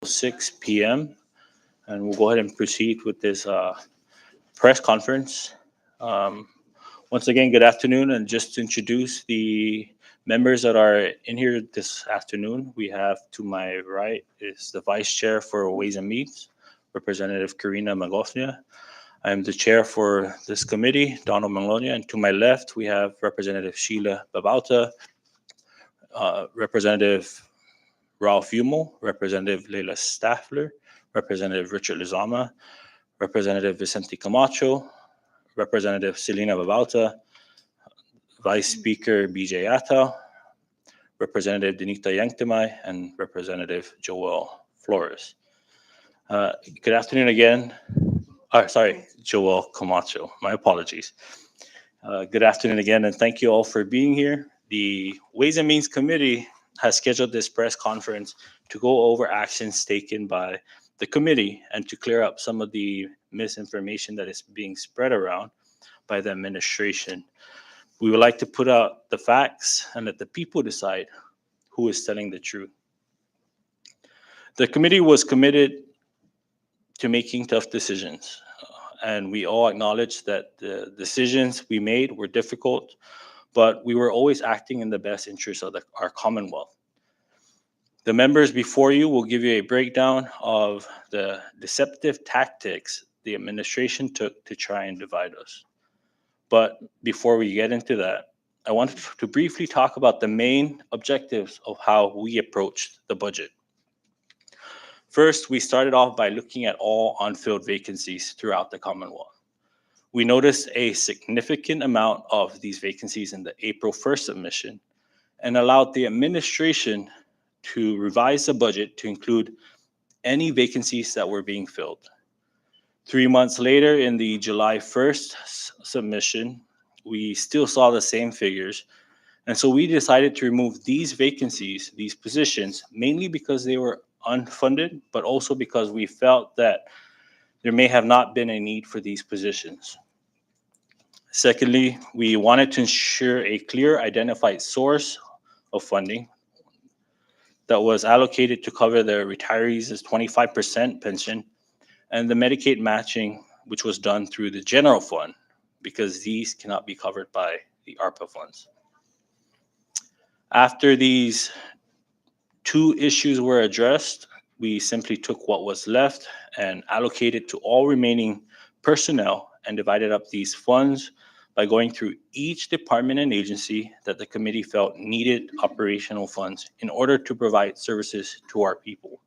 6 p.m. and we'll go ahead and proceed with this press conference. Once again, good afternoon, and just to introduce the members that are in here this afternoon, we have to my right is the Vice Chair for Ways and Means, Representative Karina Magosnia. I am the chair for this committee, Donald Manglonia, and to my left, we have Representative Sheila Babauta, Representative Ralph Yumel, Representative Leila Staffler, Representative Richard Lizama, Representative Vicente Camacho, Representative Selena Babauta, Vice Speaker BJ Atta, Representative Denita Yanktemai, and Representative Joel Flores. Good afternoon again. Joel Camacho. My apologies. Good afternoon again, and thank you all for being here. The Ways and Means Committee has scheduled this press conference to go over actions taken by the committee and to clear up some of the misinformation that is being spread around by the administration. We would like to put out the facts and let the people decide who is telling the truth. The committee was committed to making tough decisions. And we all acknowledge that the decisions we made were difficult, but we were always acting in the best interest of our Commonwealth. The members before you will give you a breakdown of the deceptive tactics the administration took to try and divide us. But before we get into that, I want to briefly talk about the main objectives of how we approached the budget. First, we started off by looking at all unfilled vacancies throughout the Commonwealth. We noticed a significant amount of these vacancies in the April 1st submission and allowed the administration to revise the budget to include any vacancies that were being filled. 3 months later, in the July 1st submission, we still saw the same figures. And so we decided to remove these vacancies, these positions, mainly because they were unfunded, but also because we felt that there may have not been a need for these positions. Secondly, we wanted to ensure a clear identified source of funding that was allocated to cover the retirees' 25% pension and the Medicaid matching, which was done through the general fund, because these cannot be covered by the ARPA funds. After these two issues were addressed, we simply took what was left and allocated to all remaining personnel and divided up these funds by going through each department and agency that the committee felt needed operational funds in order to provide services to our people.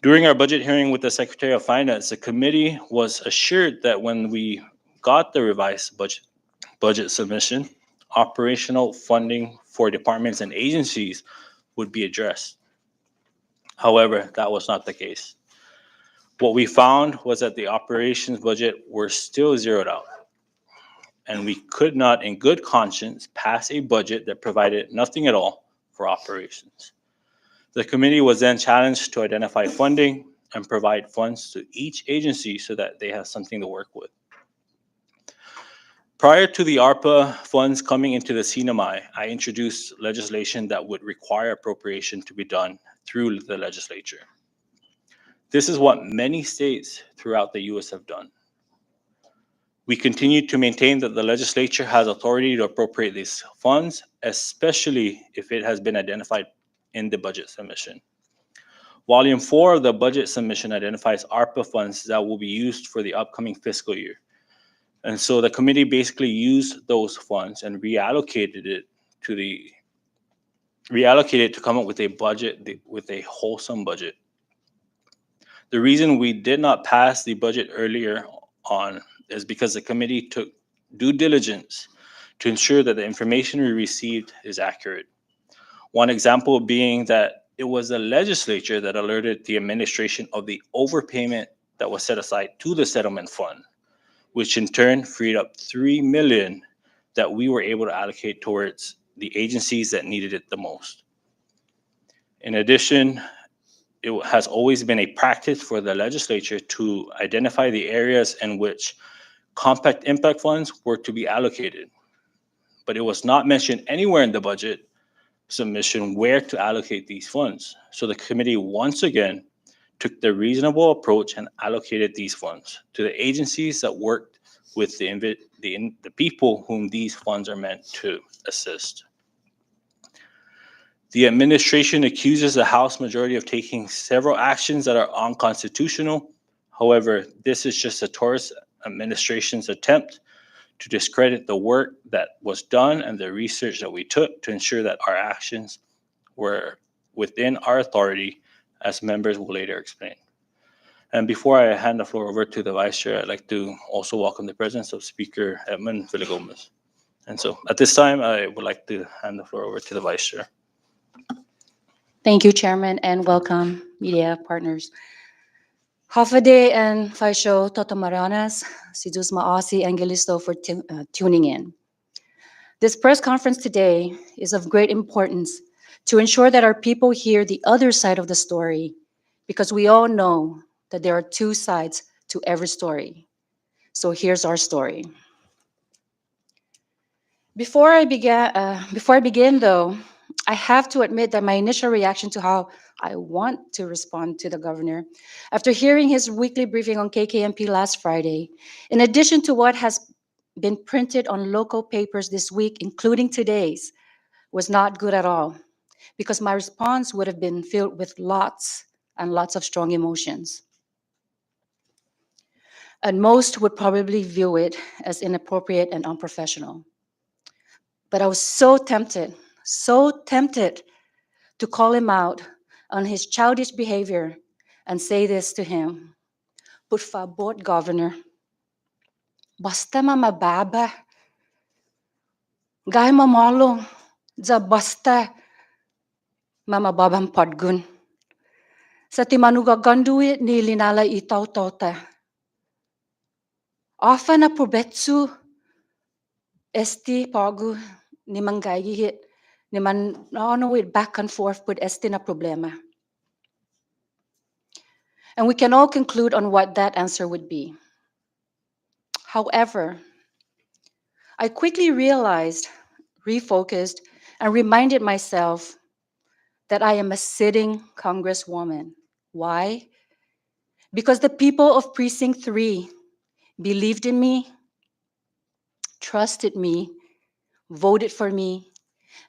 During our budget hearing with the Secretary of Finance, the committee was assured that when we got the revised budget submission, operational funding for departments and agencies would be addressed. However, that was not the case. What we found was that the operations budget were still zeroed out, and we could not, in good conscience, pass a budget that provided nothing at all for operations. The committee was then challenged to identify funding and provide funds to each agency so that they have something to work with. Prior to the ARPA funds coming into the CNMI, I introduced legislation that would require appropriation to be done through the legislature. This is what many states throughout the U.S. have done. We continue to maintain that the legislature has authority to appropriate these funds, especially if it has been identified in the budget submission. Volume 4 of the budget submission identifies ARPA funds that will be used for the upcoming fiscal year. And so the committee basically used those funds and reallocated it to come up with a budget, with a wholesome budget. The reason we did not pass the budget earlier on is because the committee took due diligence to ensure that the information we received is accurate. One example being that it was the legislature that alerted the administration of the overpayment that was set aside to the settlement fund, which in turn freed up $3 million that we were able to allocate towards the agencies that needed it the most. In addition, it has always been a practice for the legislature to identify the areas in which compact impact funds were to be allocated. But it was not mentioned anywhere in the budget submission where to allocate these funds. So the committee once again took the reasonable approach and allocated these funds to the agencies that worked with the people whom these funds are meant to assist. The administration accuses the House majority of taking several actions that are unconstitutional. However, this is just the Tourist administration's attempt to discredit the work that was done and the research that we took to ensure that our actions were within our authority, as members will later explain. And before I hand the floor over to the Vice Chair, I'd like to also welcome the presence of Speaker Edmund Villagomez. And so at this time, I would like to hand the floor over to the Vice Chair. Thank you, Chairman, and welcome, media partners. Hafade and Faisho Totomaranas, Sidus Maasi and Gilisto for tuning in. This press conference today is of great importance to ensure that our people hear the other side of the story, because we all know that there are two sides to every story. So here's our story. Before I begin, though, I have to admit that my initial reaction to how I want to respond to the governor, after hearing his weekly briefing on KKMP last Friday, in addition to what has been printed on local papers this week, including today's, was not good at all, because my response would have been filled with lots and lots of strong emotions. And most would probably view it as inappropriate and unprofessional. But I was so tempted to call him out on his childish behavior and say this to him: Por favor, Governor, basta mamababa, gay mamalo, za basta mamababang podgun. Sa timanugaganduit ni linala itaw tota. Often na probetsu esti pagu ni manggayihit ni man no it back and forth with esti na problema. And we can all conclude on what that answer would be. However, I quickly realized, refocused, and reminded myself that I am a sitting Congresswoman. Why? Because the people of Precinct 3 believed in me, trusted me, voted for me,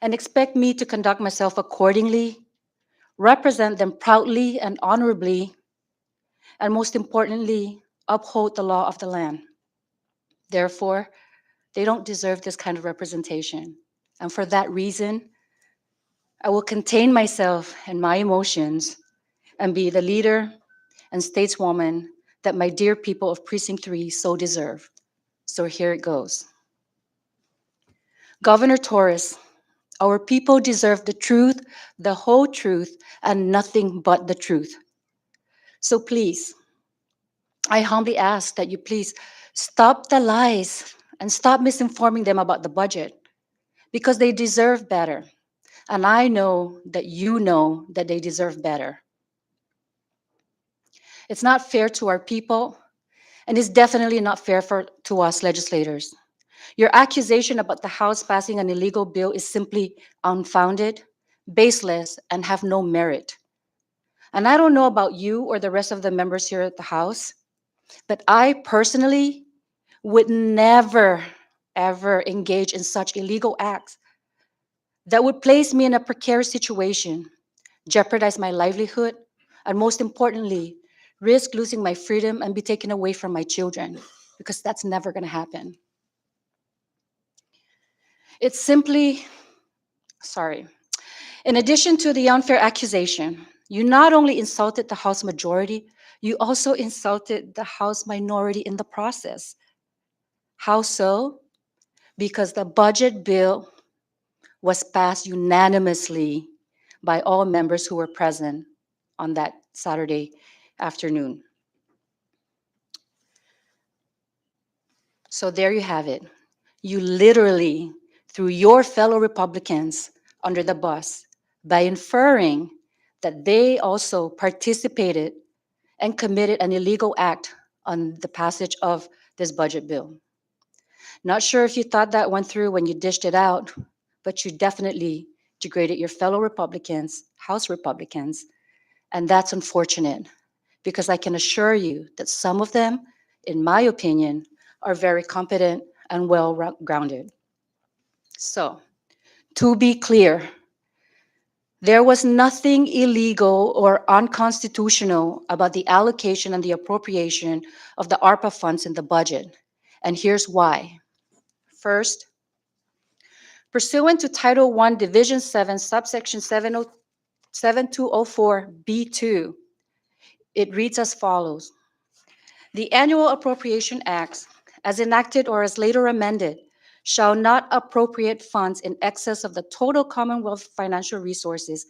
and expect me to conduct myself accordingly, represent them proudly and honorably, and most importantly, uphold the law of the land. Therefore, they don't deserve this kind of representation. And for that reason, I will contain myself and my emotions and be the leader and stateswoman that my dear people of Precinct 3 so deserve. So here it goes. Governor Torres, our people deserve the truth, the whole truth, and nothing but the truth. So please, I humbly ask that you please stop the lies and stop misinforming them about the budget, because they deserve better. And I know that you know that they deserve better. It's not fair to our people, and it's definitely not fair to us legislators. Your accusation about the House passing an illegal bill is simply unfounded, baseless, and have no merit. And I don't know about you or the rest of the members here at the House, but I personally would never, ever engage in such illegal acts that would place me in a precarious situation, jeopardize my livelihood, and most importantly, risk losing my freedom and be taken away from my children, because that's never going to happen. It's simply, sorry. In addition to the unfair accusation, you not only insulted the House majority, you also insulted the House minority in the process. How so? Because the budget bill was passed unanimously by all members who were present on that Saturday afternoon. So there you have it. You literally threw your fellow Republicans under the bus by inferring that they also participated and committed an illegal act on the passage of this budget bill. Not sure if you thought that went through when you dished it out, but you definitely degraded your fellow Republicans, House Republicans, and that's unfortunate because I can assure you that some of them, in my opinion, are very competent and well grounded. So, to be clear, there was nothing illegal or unconstitutional about the allocation and the appropriation of the ARPA funds in the budget. And here's why. First, pursuant to Title I, Division 7, subsection 7204B2, it reads as follows. The Annual Appropriation Acts, as enacted or as later amended, shall not appropriate funds in excess of the total Commonwealth financial resources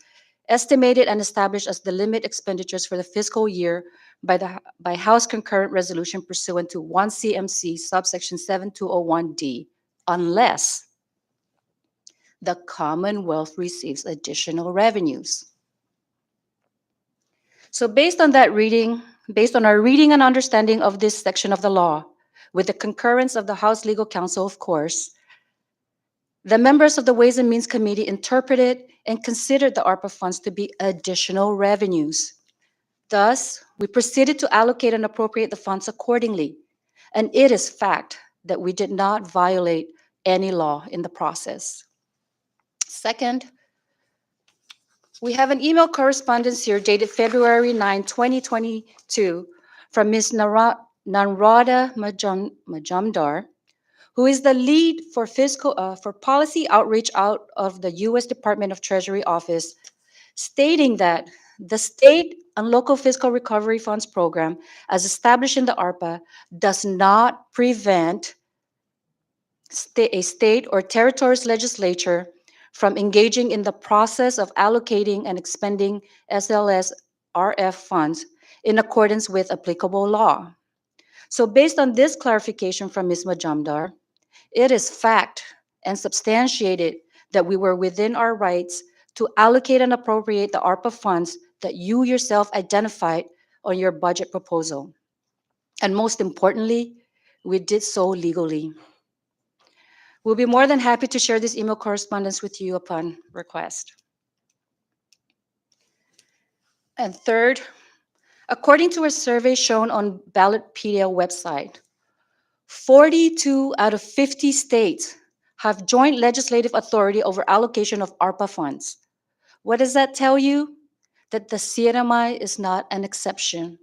estimated and established as the limit expenditures for the fiscal year by House concurrent resolution pursuant to 1 CMC subsection 7201D, unless the Commonwealth receives additional revenues. So based on that reading, based on our reading and understanding of this section of the law, with the concurrence of the House Legal Counsel, of course, the members of the Ways and Means Committee interpreted and considered the ARPA funds to be additional revenues. Thus, we proceeded to allocate and appropriate the funds accordingly. And it is fact that we did not violate any law in the process. Second, we have an email correspondence here dated February 9, 2022 from Ms. Narada Majumdar, who is the lead for for policy outreach out of the U.S. Department of Treasury office, stating that the state and local fiscal recovery funds program, as established in the ARPA, does not prevent a state or territory's legislature from engaging in the process of allocating and expending SLS RF funds in accordance with applicable law. So based on this clarification from Ms. Majumdar, it is fact and substantiated that we were within our rights to allocate and appropriate the ARPA funds that you yourself identified on your budget proposal. And most importantly, we did so legally. We'll be more than happy to share this email correspondence with you upon request. And third, according to a survey shown on Ballotpedia website, 42 out of 50 states have joint legislative authority over allocation of ARPA funds. What does that tell you? That the CNMI is not an exception.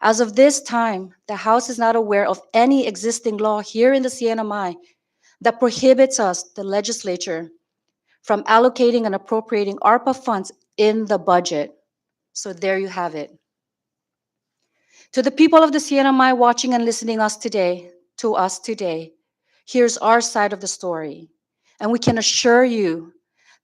As of this time, the House is not aware of any existing law here in the CNMI that prohibits us, the legislature, from allocating and appropriating ARPA funds in the budget. So there you have it. To the people of the CNMI watching and listening to us today, here's our side of the story. And we can assure you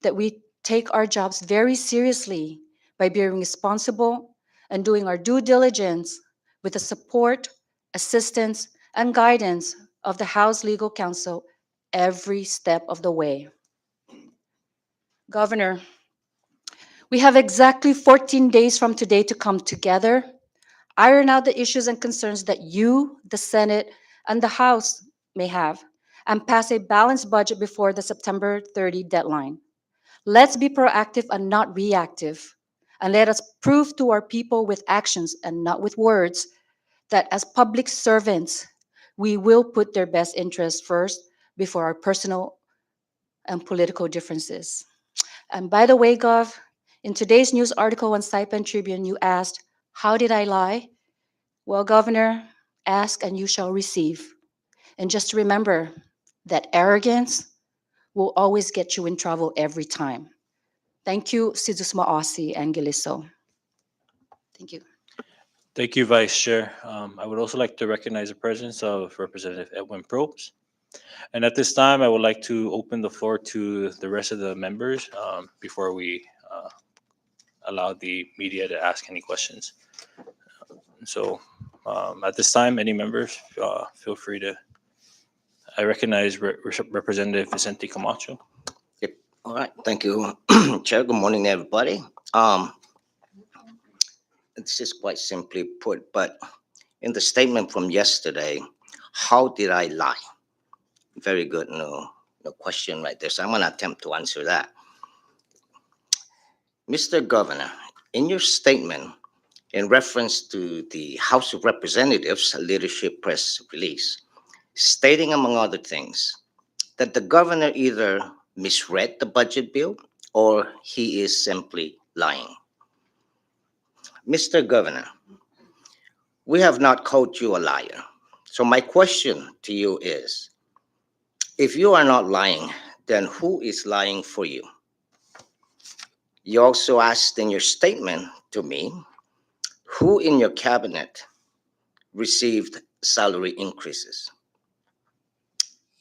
that we take our jobs very seriously by being responsible and doing our due diligence with the support, assistance, and guidance of the House Legal Counsel every step of the way. Governor, we have exactly 14 days from today to come together, iron out the issues and concerns that you, the Senate, and the House may have, and pass a balanced budget before the September 30 deadline. Let's be proactive and not reactive, and let us prove to our people with actions and not with words that as public servants, we will put their best interests first before our personal and political differences. And by the way, Gov, in today's news article on Saipan Tribune, you asked, how did I lie? Well, Governor, ask and you shall receive. And just remember that arrogance will always get you in trouble every time. Thank you, Sidusma Aussie and Giliso. Thank you. Thank you, Vice Chair. I would also like to recognize the presence of Representative Edwin Probst. And at this time, I would like to open the floor to the rest of the members before we allow the media to ask any questions. So at this time, any members, feel free to. I recognize Representative Vicente Camacho. Yep. All right. Thank you, Chair. Good morning, everybody. It's just quite simply put, but in the statement from yesterday, how did I lie? Very good. No question right there. So I'm going to attempt to answer that. Mr. Governor, in your statement in reference to the House of Representatives leadership press release, stating, among other things, that the governor either misread the budget bill or he is simply lying. Mr. Governor, we have not called you a liar. So my question to you is, if you are not lying, then who is lying for you? You also asked in your statement to me, who in your cabinet received salary increases?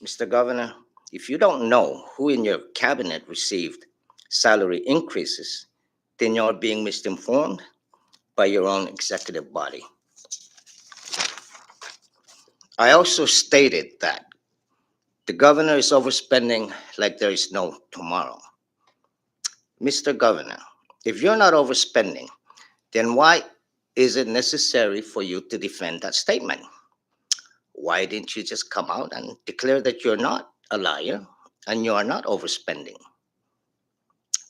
Mr. Governor, if you don't know who in your cabinet received salary increases, then you're being misinformed by your own executive body. I also stated that the governor is overspending like there is no tomorrow. Mr. Governor, if you're not overspending, then why is it necessary for you to defend that statement? Why didn't you just come out and declare that you're not a liar and you are not overspending?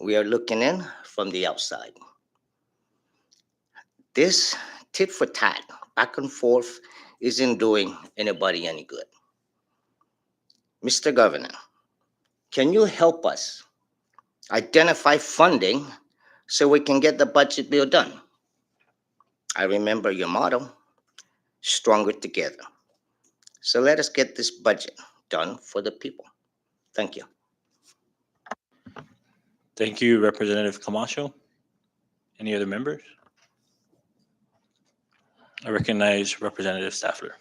We are looking in from the outside. This tit for tat, back and forth, isn't doing anybody any good. Mr. Governor, can you help us identify funding so we can get the budget bill done? I remember your motto, stronger together. So let us get this budget done for the people. Thank you. Thank you, Representative Camacho. Any other members? I recognize Representative Staffler.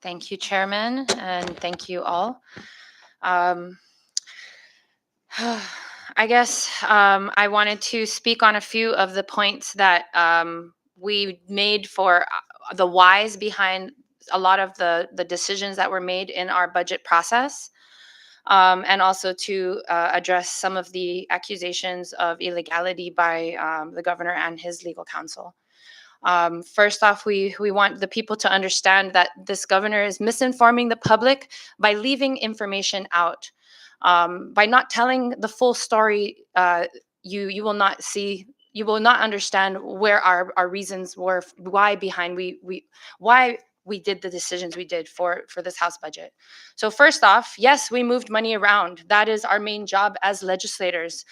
Thank you, Chairman, and thank you all. I guess I wanted to speak on a few of the points that we made for the whys behind a lot of the decisions that were made in our budget process, and also to address some of the accusations of illegality by the governor and his legal counsel. First off, we want the people to understand that this governor is misinforming the public by leaving information out. By not telling the full story, you will not see, you will not understand where our reasons were, why we did the decisions we did for this House budget. So first off, yes, we moved money around. That is our main job as legislators.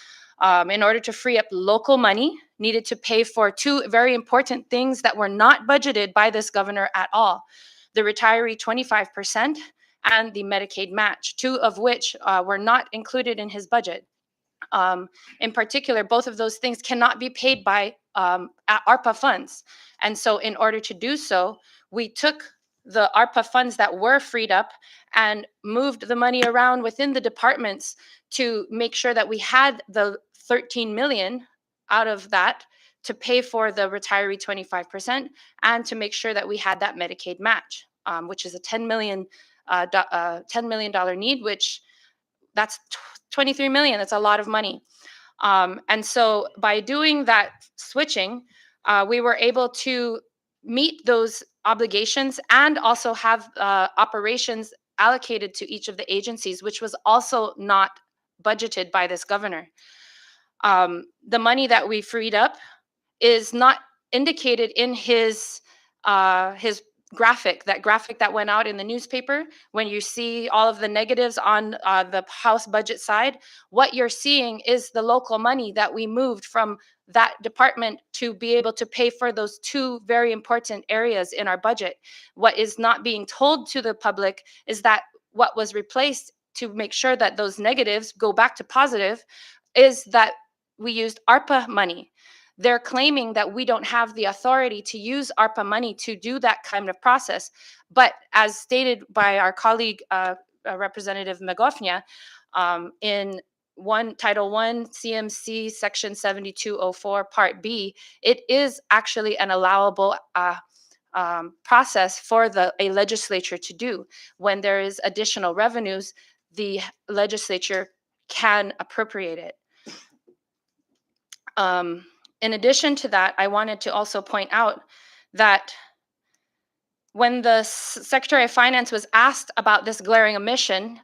In order to free up local money needed to pay for two very important things that were not budgeted by this governor at all: the retiree 25% and the Medicaid match, two of which were not included in his budget. In particular, both of those things cannot be paid by ARPA funds. And so in order to do so, we took the ARPA funds that were freed up and moved the money around within the departments to make sure that we had the 13 million out of that to pay for the retiree 25% and to make sure that we had that Medicaid match, which is a $10 million need, which that's 23 million. That's a lot of money. And so by doing that switching, we were able to meet those obligations and also have operations allocated to each of the agencies, which was also not budgeted by this governor. The money that we freed up is not indicated in his graphic that went out in the newspaper. When you see all of the negatives on the House budget side, what you're seeing is the local money that we moved from that department to be able to pay for those two very important areas in our budget. What is not being told to the public is that what was replaced to make sure that those negatives go back to positive is that we used ARPA money. They're claiming that we don't have the authority to use ARPA money to do that kind of process. But as stated by our colleague, Representative Magofnia, in Title 1 CMC Section 7204 Part B, it is actually an allowable process for a legislature to do. When there is additional revenues, the legislature can appropriate it. In addition to that, I wanted to also point out that when the Secretary of Finance was asked about this glaring omission,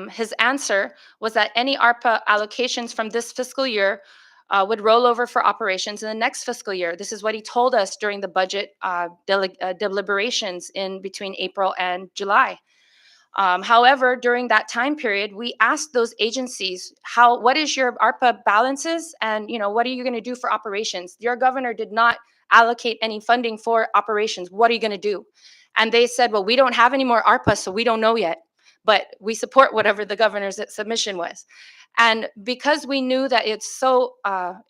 his answer was that any ARPA allocations from this fiscal year would roll over for operations in the next fiscal year. This is what he told us during the budget deliberations in between April and July. However, during that time period, we asked those agencies, what is your ARPA balances, and what are you going to do for operations? Your governor did not allocate any funding for operations. What are you going to do? And they said, well, we don't have any more ARPA, so we don't know yet, but we support whatever the governor's submission was. And because we knew that it's so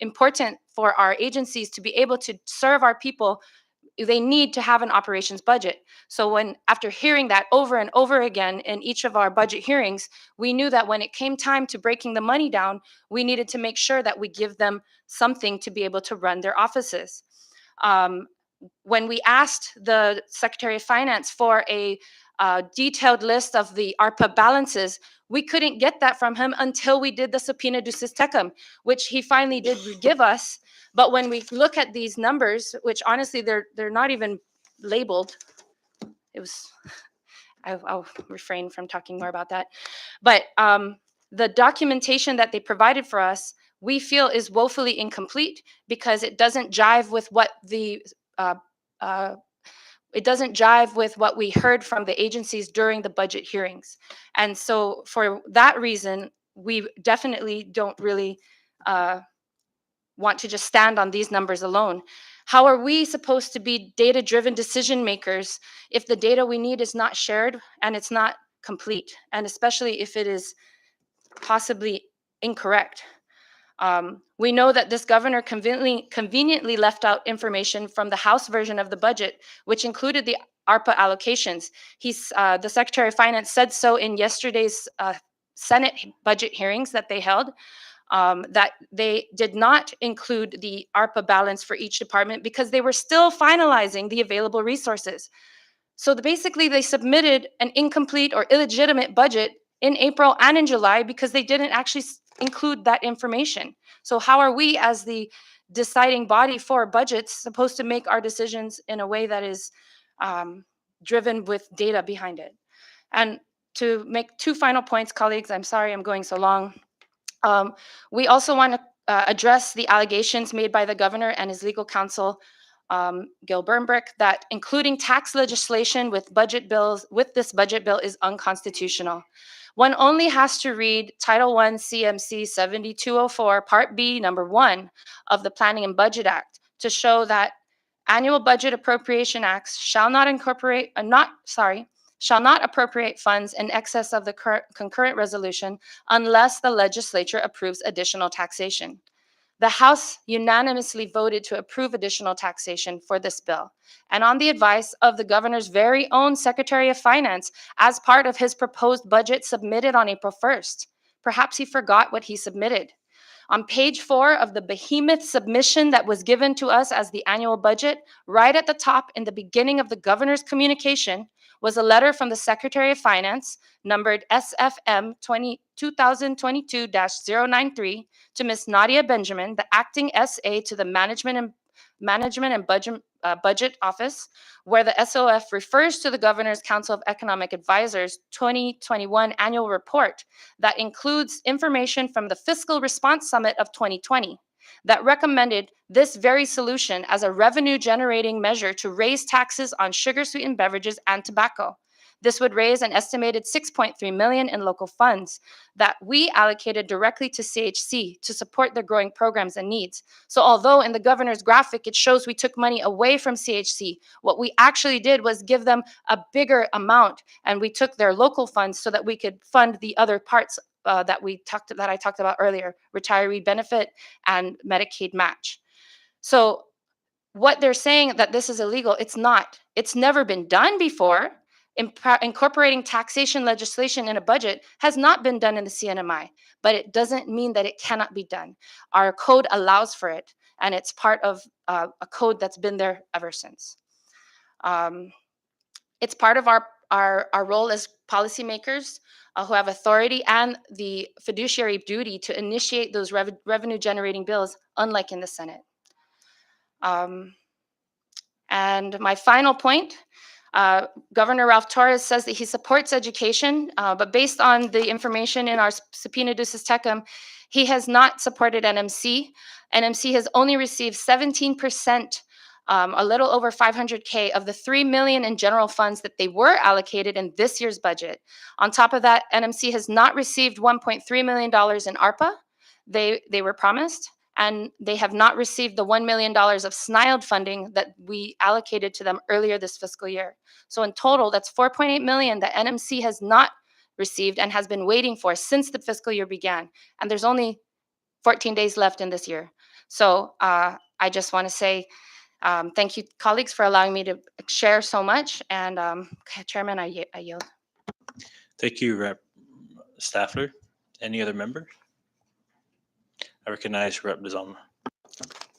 important for our agencies to be able to serve our people, they need to have an operations budget. So after hearing that over and over again in each of our budget hearings, we knew that when it came time to breaking the money down, we needed to make sure that we give them something to be able to run their offices. When we asked the Secretary of Finance for a detailed list of the ARPA balances, we couldn't get that from him until we did the subpoena ducis tecum, which he finally did give us. But when we look at these numbers, which honestly they're not even labeled, I'll refrain from talking more about that. But the documentation that they provided for us, we feel is woefully incomplete because it doesn't jive with what we heard from the agencies during the budget hearings. And so for that reason, we definitely don't really want to just stand on these numbers alone. How are we supposed to be data-driven decision makers if the data we need is not shared and it's not complete, and especially if it is possibly incorrect? We know that this governor conveniently left out information from the House version of the budget, which included the ARPA allocations. The Secretary of Finance said so in yesterday's Senate budget hearings that they held, that they did not include the ARPA balance for each department because they were still finalizing the available resources. So basically, they submitted an incomplete or illegitimate budget in April and in July because they didn't actually include that information. So how are we, as the deciding body for budgets, supposed to make our decisions in a way that is driven with data behind it? And to make two final points, colleagues, I'm sorry I'm going so long. We also want to address the allegations made by the governor and his legal counsel, Gil Burnbrick, that including tax legislation with this budget bill is unconstitutional. One only has to read Title I CMC 7204 Part B number 1 of the Planning and Budget Act to show that annual budget appropriation acts shall not appropriate funds in excess of the concurrent resolution unless the legislature approves additional taxation. The House unanimously voted to approve additional taxation for this bill, and on the advice of the governor's very own Secretary of Finance as part of his proposed budget submitted on April 1st. Perhaps he forgot what he submitted. On page 4 of the behemoth submission that was given to us as the annual budget, right at the top in the beginning of the governor's communication, was a letter from the Secretary of Finance, numbered SFM 2022-093, to Ms. Nadia Benjamin, the acting SA to the Management and Budget Office, where the SOF refers to the Governor's Council of Economic Advisors 2021 annual report that includes information from the Fiscal Response Summit of 2020 that recommended this very solution as a revenue-generating measure to raise taxes on sugar-sweetened beverages and tobacco. This would raise an estimated $6.3 million in local funds that we allocated directly to CHC to support their growing programs and needs. So although in the governor's graphic it shows we took money away from CHC, what we actually did was give them a bigger amount, and we took their local funds so that we could fund the other parts that I talked about earlier: retiree benefit and Medicaid match. So what they're saying that this is illegal, it's not. It's never been done before. Incorporating taxation legislation in a budget has not been done in the CNMI, but it doesn't mean that it cannot be done. Our code allows for it, and it's part of a code that's been there ever since. It's part of our role as policymakers who have authority and the fiduciary duty to initiate those revenue-generating bills, unlike in the Senate. And my final point, Governor Ralph Torres says that he supports education, but based on the information in our subpoena ducis tecum, He has not supported NMC. NMC has only received 17%, a little over 500K of the 3 million in general funds that they were allocated in this year's budget. On top of that, NMC has not received $1.3 million in ARPA. They were promised, and they have not received the $1 million of SNILD funding that we allocated to them earlier this fiscal year. So in total, that's 4.8 million that NMC has not received and has been waiting for since the fiscal year began. And there's only 14 days left in this year. So I just want to say thank you, colleagues, for allowing me to share so much. And Chairman, I yield. Thank you, Rep. Staffler. Any other members? I recognize Rep. Lizama.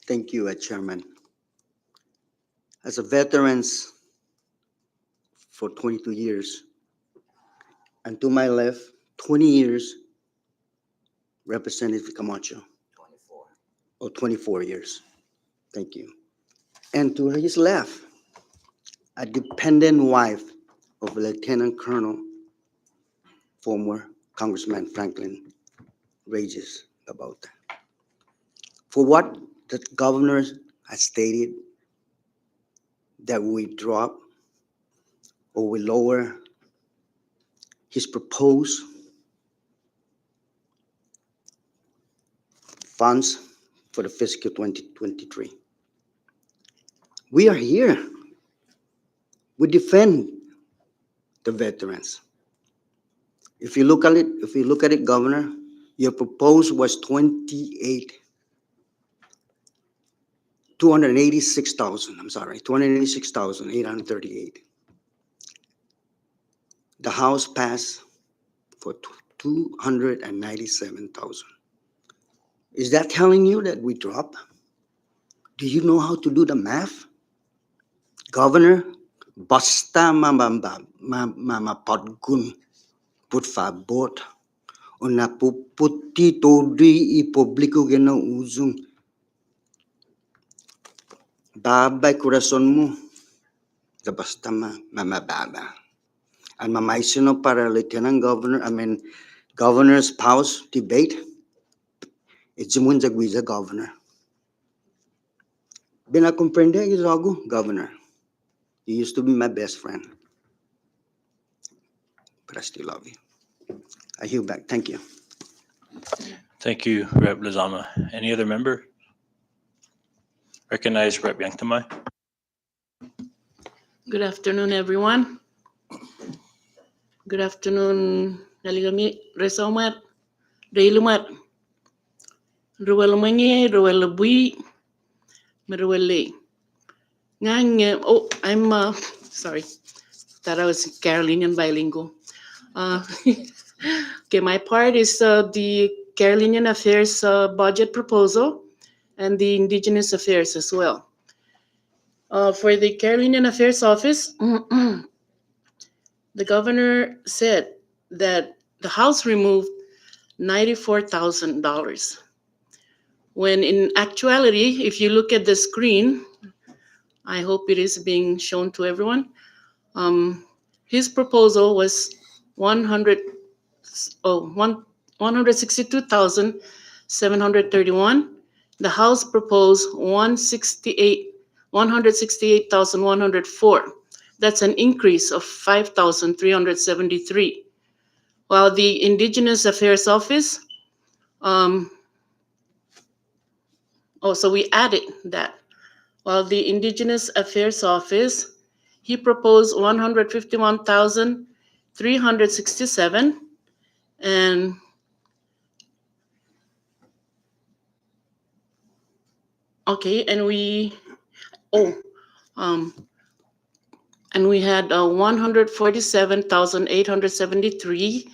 Thank you, Chairman. As a veterans for 22 years, and to my left, 20 years, Representative Camacho. 24. Oh, 24 years. Thank you. And to his left, a dependent wife of Lieutenant Colonel, former Congressman Franklin rages about that. For what the governor has stated, that we drop or we lower his proposed funds for the fiscal 2023. We are here. We defend the veterans. If you look at it, Governor, your proposal was 286,838. The House passed for 297,000. Is that telling you that we drop? Do you know how to do the math? Governor, basta mamapodgun, por favor, o napuputi todi I publiko ginauzong. Babay corazon mo, da basta mamababa. And mamaisino para Lieutenant Governor, Governor's House debate, it's Munzagwiza Governor. Binakomprende Izago, Governor. You used to be my best friend. But I still love you. I yield back. Thank you. Thank you, Rep. Lizama. Any other member? Recognize Rep. Yanktamai. Good afternoon, everyone. Good afternoon, Naligami Resaumat, Reilumat, Ruelamangi, Ruelabui, Meruele. Ngang, oh, I'm sorry, thought I was Carolinian bilingual. Okay, my part is the Carolinian Affairs budget proposal and the Indigenous Affairs as well. For the Carolinian Affairs Office, the governor said that the House removed $94,000. When in actuality, if you look at the screen, I hope it is being shown to everyone, his proposal was 162,731. The House proposed 168,104. That's an increase of 5,373. While the Indigenous Affairs Office, so we added that. While the Indigenous Affairs Office, he proposed 151,367, and okay, and we had 147,873.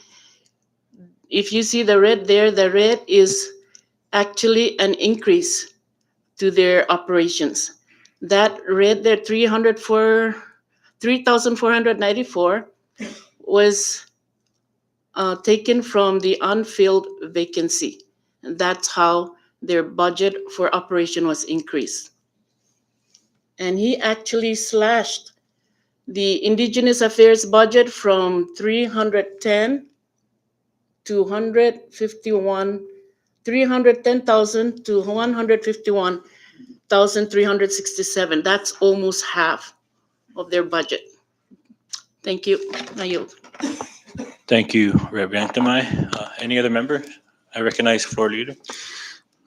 If you see the red there, the red is actually an increase to their operations. That red there, 3,494, was taken from the unfilled vacancy. That's how their budget for operation was increased. And he actually slashed the Indigenous Affairs budget from 310 to 151 310,000 to 151,367. That's almost half of their budget. Thank you. I yield. Thank you, Rep. Yantamai. Any other members? I recognize floor leader.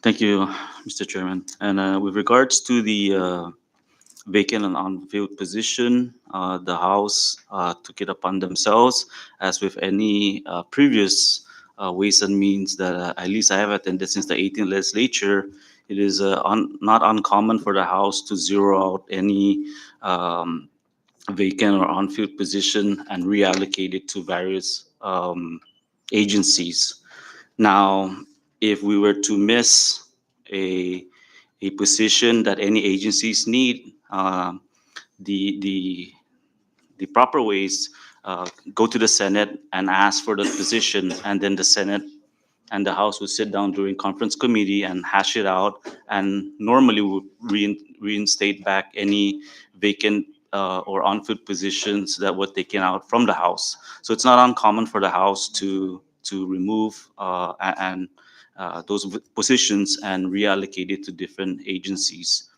Thank you, Mr. Chairman. And with regards to the vacant and unfilled position, the House took it upon themselves, as with any previous Ways and Means that at least I have attended since the 18th legislature. It is not uncommon for the House to zero out any vacant or unfilled position and reallocate it to various agencies. Now, if we were to miss a position that any agencies need, the proper ways go to the Senate and ask for the position, and then the Senate and the House would sit down during conference committee and hash it out, and normally would reinstate back any vacant or unfilled positions that were taken out from the House. So it's not uncommon for the House to remove and those positions and reallocate it to different agencies.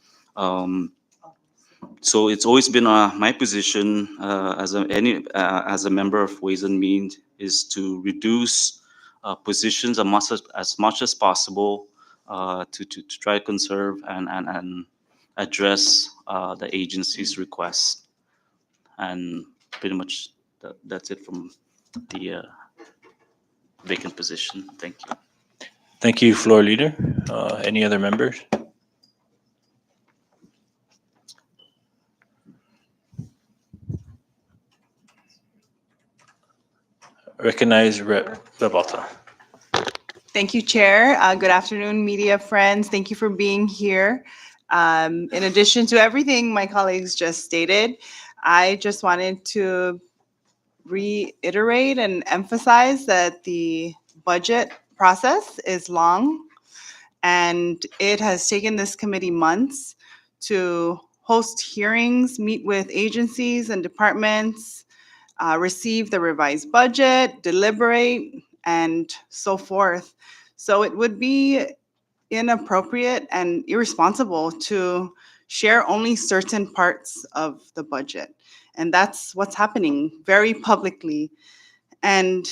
So it's always been my position as a member of Ways and Means is to reduce positions as much as possible to try to conserve and address the agency's request. And pretty much that's it from the vacant position. Thank you. Thank you, floor leader. Any other members? Recognize Rep. Zabalta. Thank you, Chair. Good afternoon, media friends. Thank you for being here. In addition to everything my colleagues just stated, I just wanted to reiterate and emphasize that the budget process is long, and it has taken this committee months to host hearings, meet with agencies and departments, receive the revised budget, deliberate, and so forth. So it would be inappropriate and irresponsible to share only certain parts of the budget. And that's what's happening very publicly. And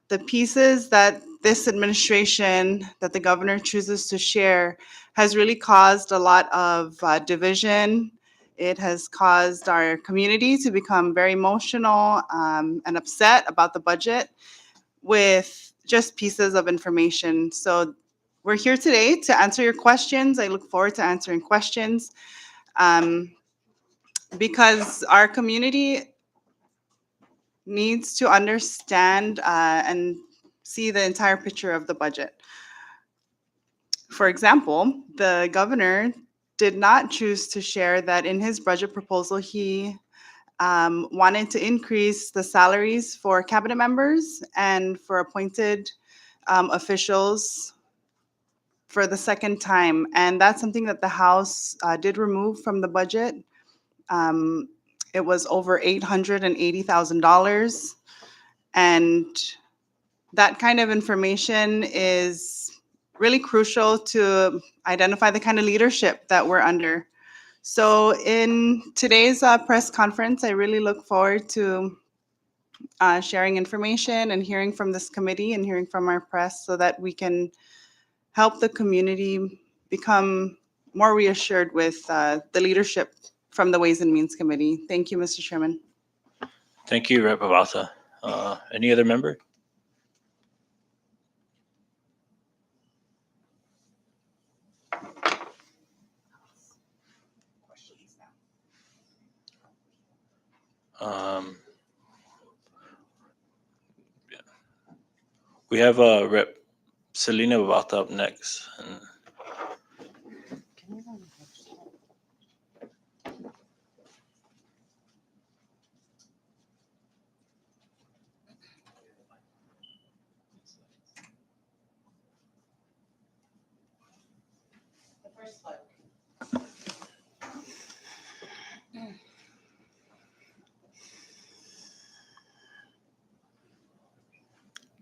the pieces that this administration, that the governor chooses to share, has really caused a lot of division. It has caused our community to become very emotional and upset about the budget with just pieces of information. So we're here today to answer your questions. I look forward to answering questions because our community needs to understand and see the entire picture of the budget. For example, the governor did not choose to share that in his budget proposal, he wanted to increase the salaries for cabinet members and for appointed officials for the second time. And that's something that the House did remove from the budget. It was over $880,000. And that kind of information is really crucial to identify the kind of leadership that we're under. So in today's press conference, I really look forward to sharing information and hearing from this committee and hearing from our press so that we can help the community become more reassured with the leadership from the Ways and Means Committee. Thank you, Mr. Chairman. Thank you, Rep. Zabalta. Any other member? We have Rep. Selena Zabalta up next.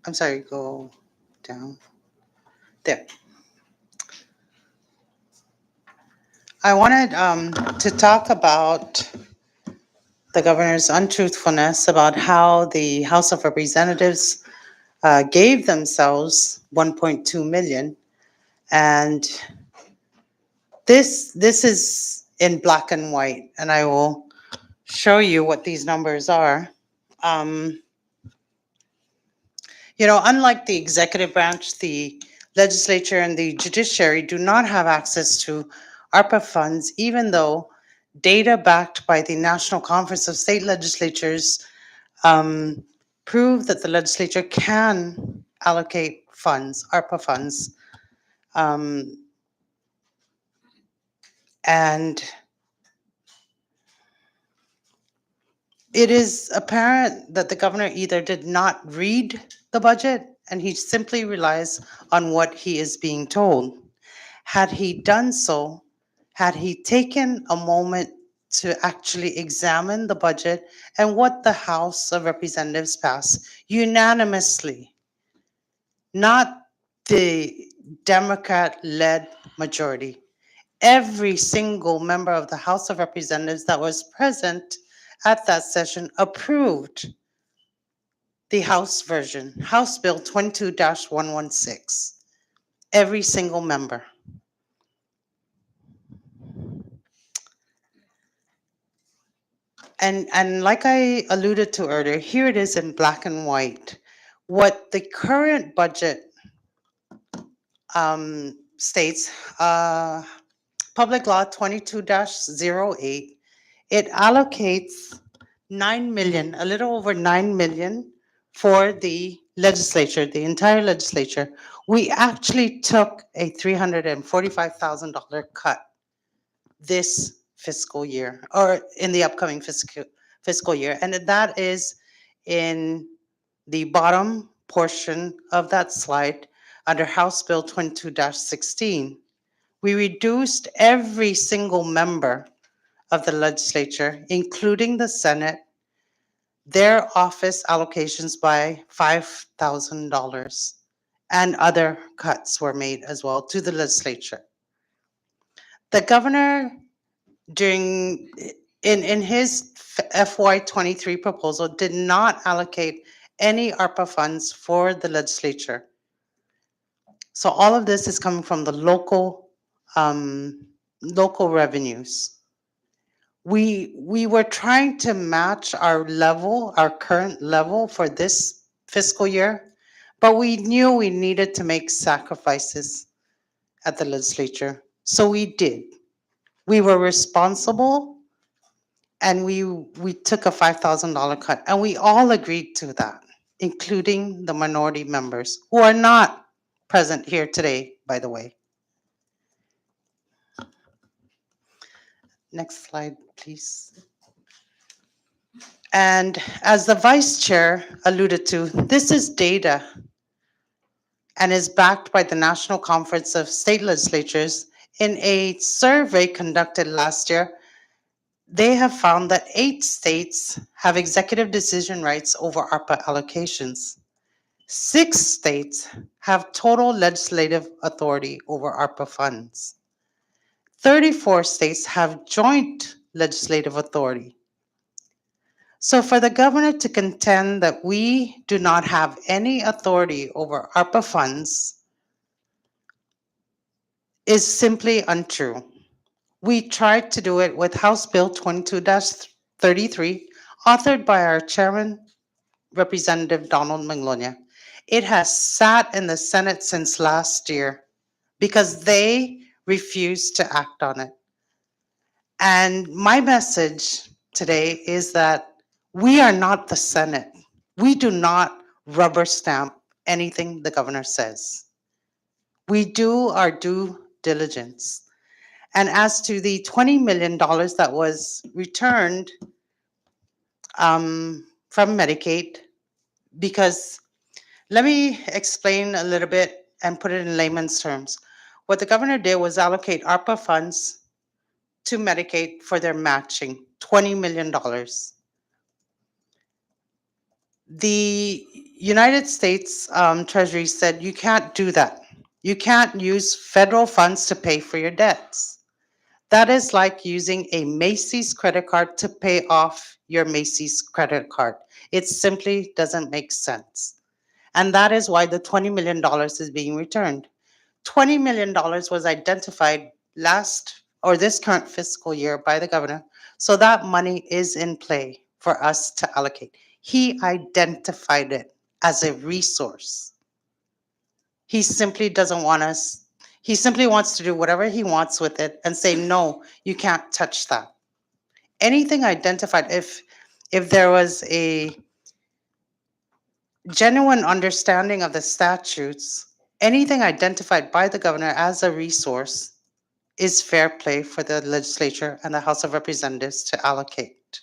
I'm sorry, go down. There. I wanted to talk about the governor's untruthfulness about how the House of Representatives gave themselves 1.2 million. And this is in black and white, and I will show you what these numbers are. Um, unlike the executive branch, the legislature and the judiciary do not have access to ARPA funds, even though data backed by the National Conference of State Legislatures prove that the legislature can allocate funds, ARPA funds. And it is apparent that the governor either did not read the budget and he simply relies on what he is being told. Had he done so, had he taken a moment to actually examine the budget and what the House of Representatives passed unanimously, not the Democrat-led majority, every single member of the House of Representatives that was present at that session approved the House version, House Bill 22-116. Every single member. And like I alluded to earlier, here it is in black and white. What the current budget states, Public Law 22-08, it allocates 9 million, a little over 9 million for the legislature, the entire legislature. We actually took a $345,000 cut this fiscal year, or in the upcoming fiscal year. And that is in the bottom portion of that slide under House Bill 22-16. We reduced every single member of the legislature, including the Senate, their office allocations by $5,000. And other cuts were made as well to the legislature. The governor, during in his FY23 proposal, did not allocate any ARPA funds for the legislature. So all of this is coming from the local revenues. We were trying to match our level, our current level for this fiscal year, but we knew we needed to make sacrifices at the legislature. So we did. We were responsible, and we took a $5,000 cut, and we all agreed to that, including the minority members who are not present here today, by the way. Next slide, please. And as the vice chair alluded to, this is data and is backed by the National Conference of State Legislatures. In a survey conducted last year, they have found that 8 states have executive decision rights over ARPA allocations. 6 states have total legislative authority over ARPA funds. 34 states have joint legislative authority. So for the governor to contend that we do not have any authority over ARPA funds is simply untrue. We tried to do it with House Bill 22-33, authored by our chairman, Representative Donald Maglonia. It has sat in the Senate since last year because they refused to act on it. And my message today is that we are not the Senate. We do not rubber stamp anything the governor says. We do our due diligence. And as to the $20 million that was returned from Medicaid, because let me explain a little bit and put it in layman's terms. What the governor did was allocate ARPA funds to Medicaid for their matching, $20 million. The United States Treasury said you can't do that. You can't use federal funds to pay for your debts. That is like using a Macy's credit card to pay off your Macy's credit card. It simply doesn't make sense. And that is why the $20 million is being returned. $20 million was identified last or this current fiscal year by the governor. So that money is in play for us to allocate. He identified it as a resource. He simply doesn't want us, he simply wants to do whatever he wants with it and say, no, you can't touch that. Anything identified, if there was a genuine understanding of the statutes, anything identified by the governor as a resource is fair play for the legislature and the House of Representatives to allocate.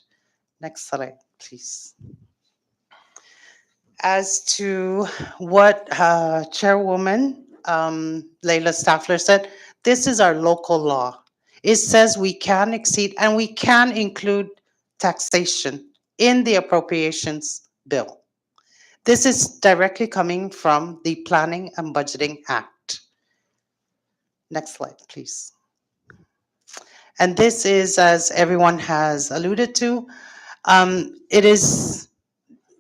Next slide, please. As to what Chairwoman Leila Staffler said, this is our local law. It says we can exceed and we can include taxation in the appropriations bill. This is directly coming from the Planning and Budgeting Act. Next slide, please. And this is, as everyone has alluded to, it is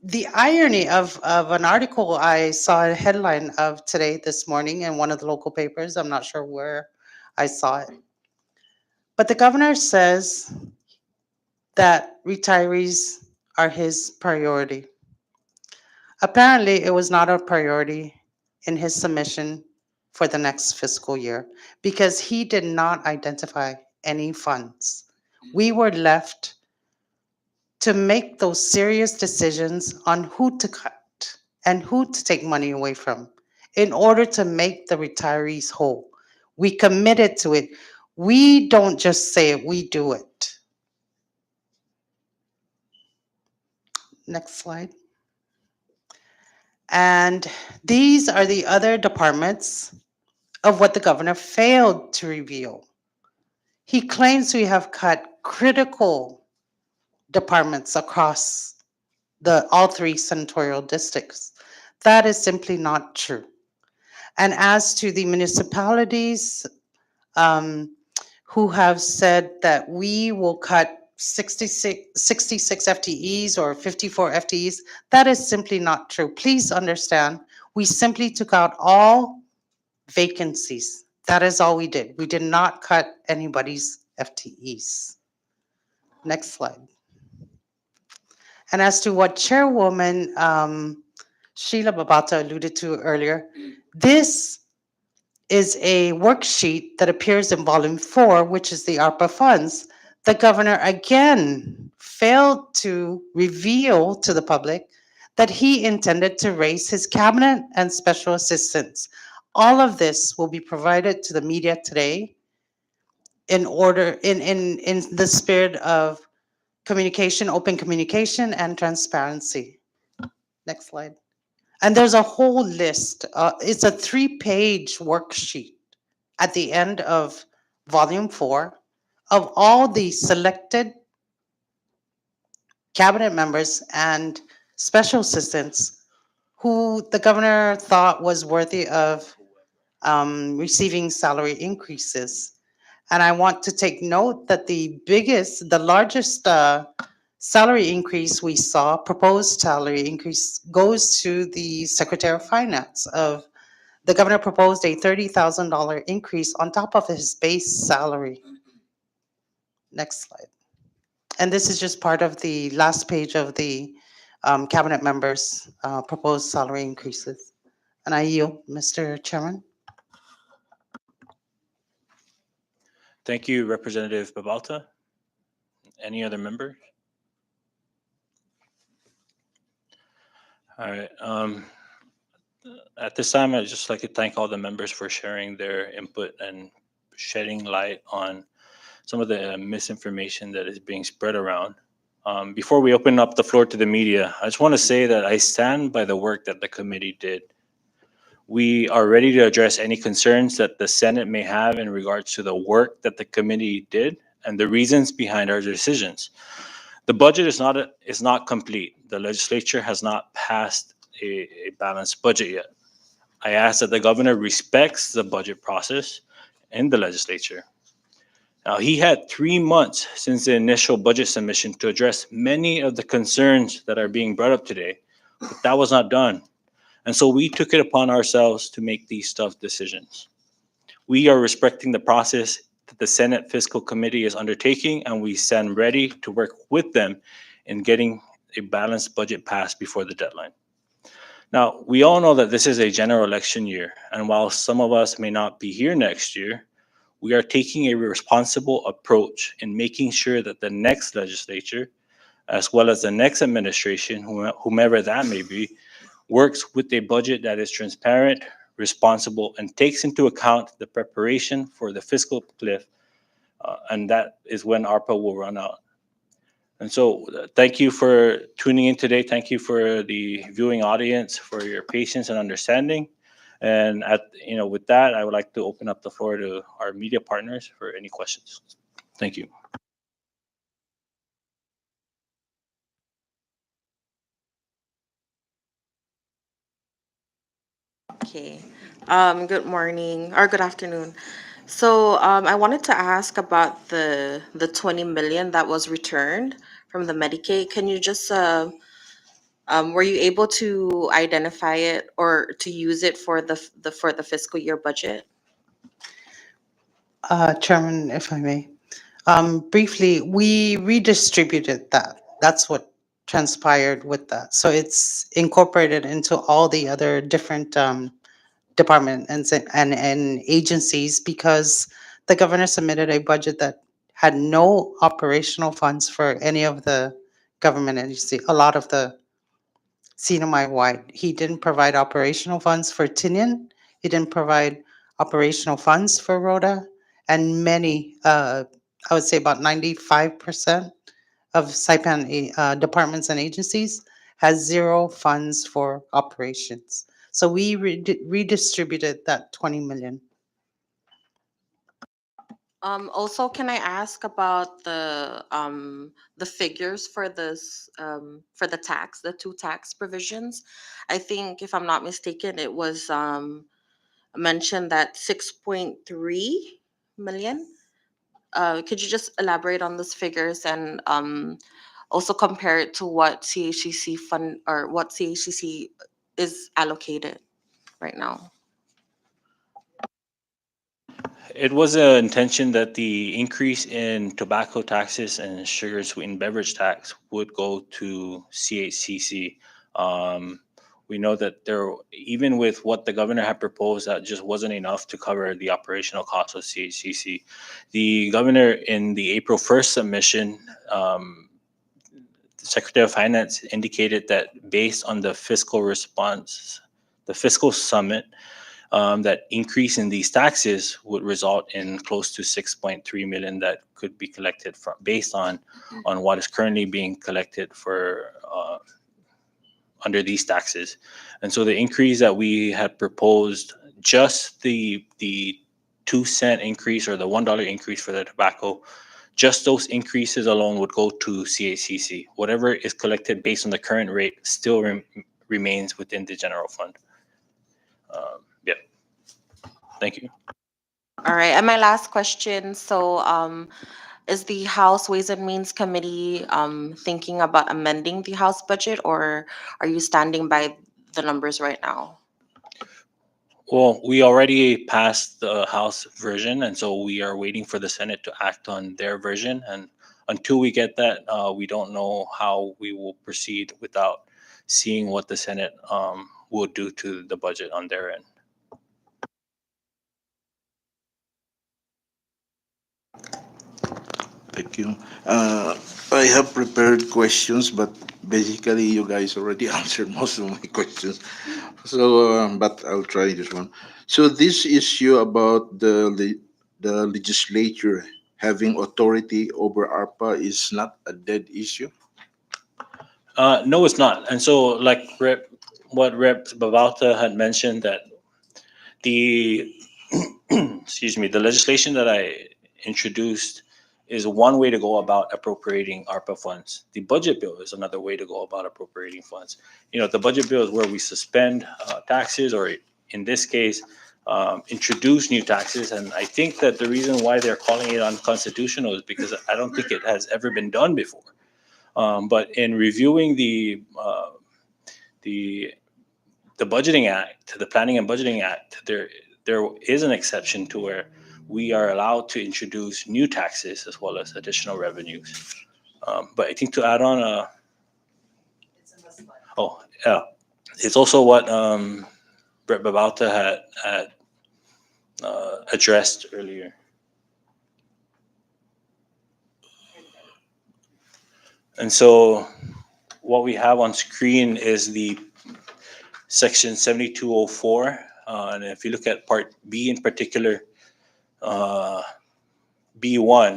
the irony of an article I saw a headline of today, this morning, in one of the local papers. I'm not sure where I saw it. But the governor says that retirees are his priority. Apparently, it was not a priority in his submission for the next fiscal year because he did not identify any funds. We were left to make those serious decisions on who to cut and who to take money away from in order to make the retirees whole. We committed to it. We don't just say it, we do it. Next slide. And these are the other departments of what the governor failed to reveal. He claims we have cut critical departments across all three senatorial districts. That is simply not true. And as to the municipalities who have said that we will cut 66 FTEs or 54 FTEs, that is simply not true. Please understand, we simply took out all vacancies. That is all we did. We did not cut anybody's FTEs. Next slide. And as to what Chairwoman Sheila Babata alluded to earlier, this is a worksheet that appears in Volume 4, which is the ARPA funds. The governor again failed to reveal to the public that he intended to raise his cabinet and special assistants. All of this will be provided to the media today in the spirit of communication, open communication, and transparency. Next slide. And there's a whole list. It's a 3-page worksheet at the end of Volume 4 of all the selected cabinet members and special assistants who the governor thought was worthy of receiving salary increases. And I want to take note that the largest salary increase we saw, proposed salary increase, goes to the Secretary of Finance. The governor proposed a $30,000 increase on top of his base salary. Next slide. And this is just part of the last page of the cabinet members' proposed salary increases. And I yield, Mr. Chairman. Thank you, Representative Babalta. Any other members? All right. At this time, I'd just like to thank all the members for sharing their input and shedding light on some of the misinformation that is being spread around. Before we open up the floor to the media, I just want to say that I stand by the work that the committee did. We are ready to address any concerns that the Senate may have in regards to the work that the committee did and the reasons behind our decisions. The budget is not complete. The legislature has not passed a balanced budget yet. I ask that the governor respects the budget process in the legislature. Now, he had 3 months since the initial budget submission to address many of the concerns that are being brought up today, but that was not done. And so we took it upon ourselves to make these tough decisions. We are respecting the process that the Senate Fiscal Committee is undertaking, and we stand ready to work with them in getting a balanced budget passed before the deadline. Now, we all know that this is a general election year, and while some of us may not be here next year, we are taking a responsible approach in making sure that the next legislature, as well as the next administration, whomever that may be, works with a budget that is transparent, responsible, and takes into account the preparation for the fiscal cliff, and that is when ARPA will run out. And so, thank you for tuning in today. Thank you for the viewing audience for your patience and understanding. And with that, I would like to open up the floor to our media partners for any questions. Thank you. Okay. Good morning or good afternoon. So I wanted to ask about the 20 million that was returned from the Medicaid. Can you just were you able to identify it or to use it for the fiscal year budget? Chairman, if I may. Briefly, we redistributed that. That's what transpired with that. So it's incorporated into all the other different department and agencies because the governor submitted a budget that had no operational funds for any of the government agency. A lot of the CNMI wide, he didn't provide operational funds for Tinian. He didn't provide operational funds for Rhoda, and many, I would say about 95% of Saipan departments and agencies has zero funds for operations. So we redistributed that 20 million. Also, can I ask about the figures for this for the two tax provisions? I think if I'm not mistaken, it was mentioned that 6.3 million. Could you just elaborate on those figures and also compare it to what CHCC fund or what CHCC is allocated right now? It was an intention that the increase in tobacco taxes and sugar and sweetened beverage tax would go to CHCC. We know that even with what the governor had proposed, that just wasn't enough to cover the operational costs of CHCC. The governor, in the April 1st submission, the Secretary of Finance indicated that based on the fiscal response, the fiscal summit, that increase in these taxes would result in close to 6.3 million that could be collected from based on what is currently being collected for under these taxes. And so the increase that we had proposed, just the 2-cent increase or the $1 increase for the tobacco, just those increases alone would go to CHCC. Whatever is collected based on the current rate still remains within the general fund. Yeah. Thank you. All right, and my last question. So, is the House Ways and Means Committee thinking about amending the House budget, or are you standing by the numbers right now? Well, we already passed the House version, and so we are waiting for the Senate to act on their version. And until we get that, we don't know how we will proceed without seeing what the Senate will do to the budget on their end. Thank you. I have prepared questions, but basically you guys already answered most of my questions. So, but I'll try this one. So this issue about the legislature having authority over ARPA is not a dead issue. No, it's not. And so, like what Rep. Bavalta had mentioned, that the excuse me, the legislation that I introduced is one way to go about appropriating ARPA funds. The budget bill is another way to go about appropriating funds. The budget bill is where we suspend taxes, or in this case, introduce new taxes. And I think that the reason why they're calling it unconstitutional is because I don't think it has ever been done before. But in reviewing the budgeting act, the Planning and Budgeting Act, there is an exception to where we are allowed to introduce new taxes as well as additional revenues. But I think to add on, it's also what Brett Babauta had addressed earlier. And so what we have on screen is the section 7204. And if you look at part B in particular, B1,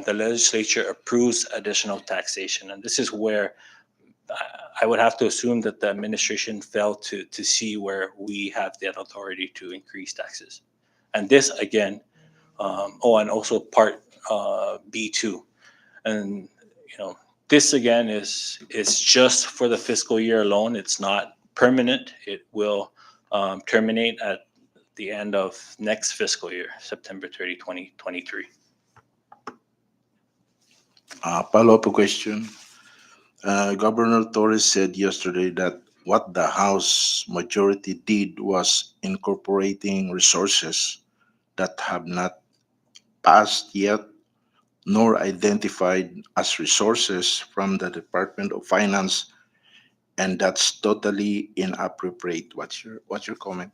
the legislature approves additional taxation. And this is where I would have to assume that the administration failed to see where we have that authority to increase taxes. And this again, and also part B2. And, this again is just for the fiscal year alone. It's not permanent. It will terminate at the end of next fiscal year, September 30, 2023. Follow-up question. Governor Torres said yesterday that what the House majority did was incorporating resources that have not passed yet nor identified as resources from the Department of Finance, and that's totally inappropriate. What's your comment?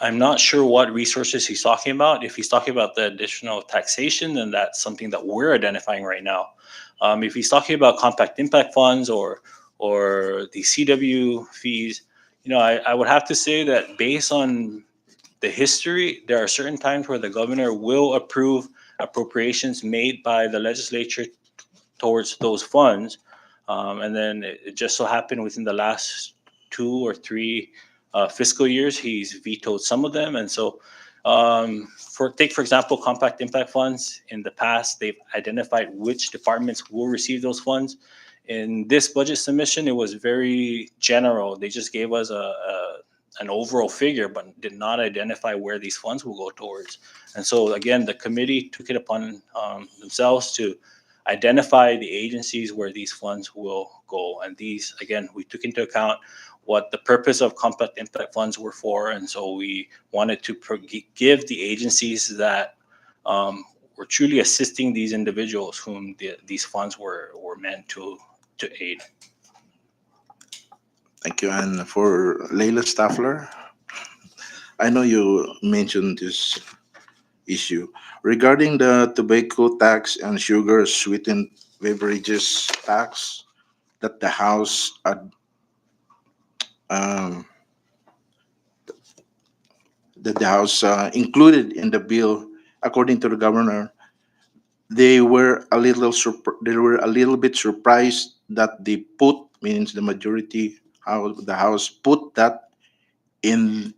I'm not sure what resources he's talking about. If he's talking about the additional taxation, then that's something that we're identifying right now. If he's talking about compact impact funds or the CW fees, I would have to say that based on the history, there are certain times where the governor will approve appropriations made by the legislature towards those funds. And then it just so happened within the last 2 or 3 fiscal years, he's vetoed some of them. And so for example, compact impact funds. In the past, they've identified which departments will receive those funds. In this budget submission, it was very general. They just gave us an overall figure, but did not identify where these funds will go towards. And so again, the committee took it upon themselves to identify the agencies where these funds will go. And these, again, we took into account what the purpose of compact impact funds were for. And so we wanted to give the agencies that were truly assisting these individuals whom these funds were meant to aid. Thank you. And for Leila Staffler, I know you mentioned this issue regarding the tobacco tax and sugar sweetened beverages tax that the House included in the bill. According to the governor, they were a little bit surprised that they means the majority of the House put that in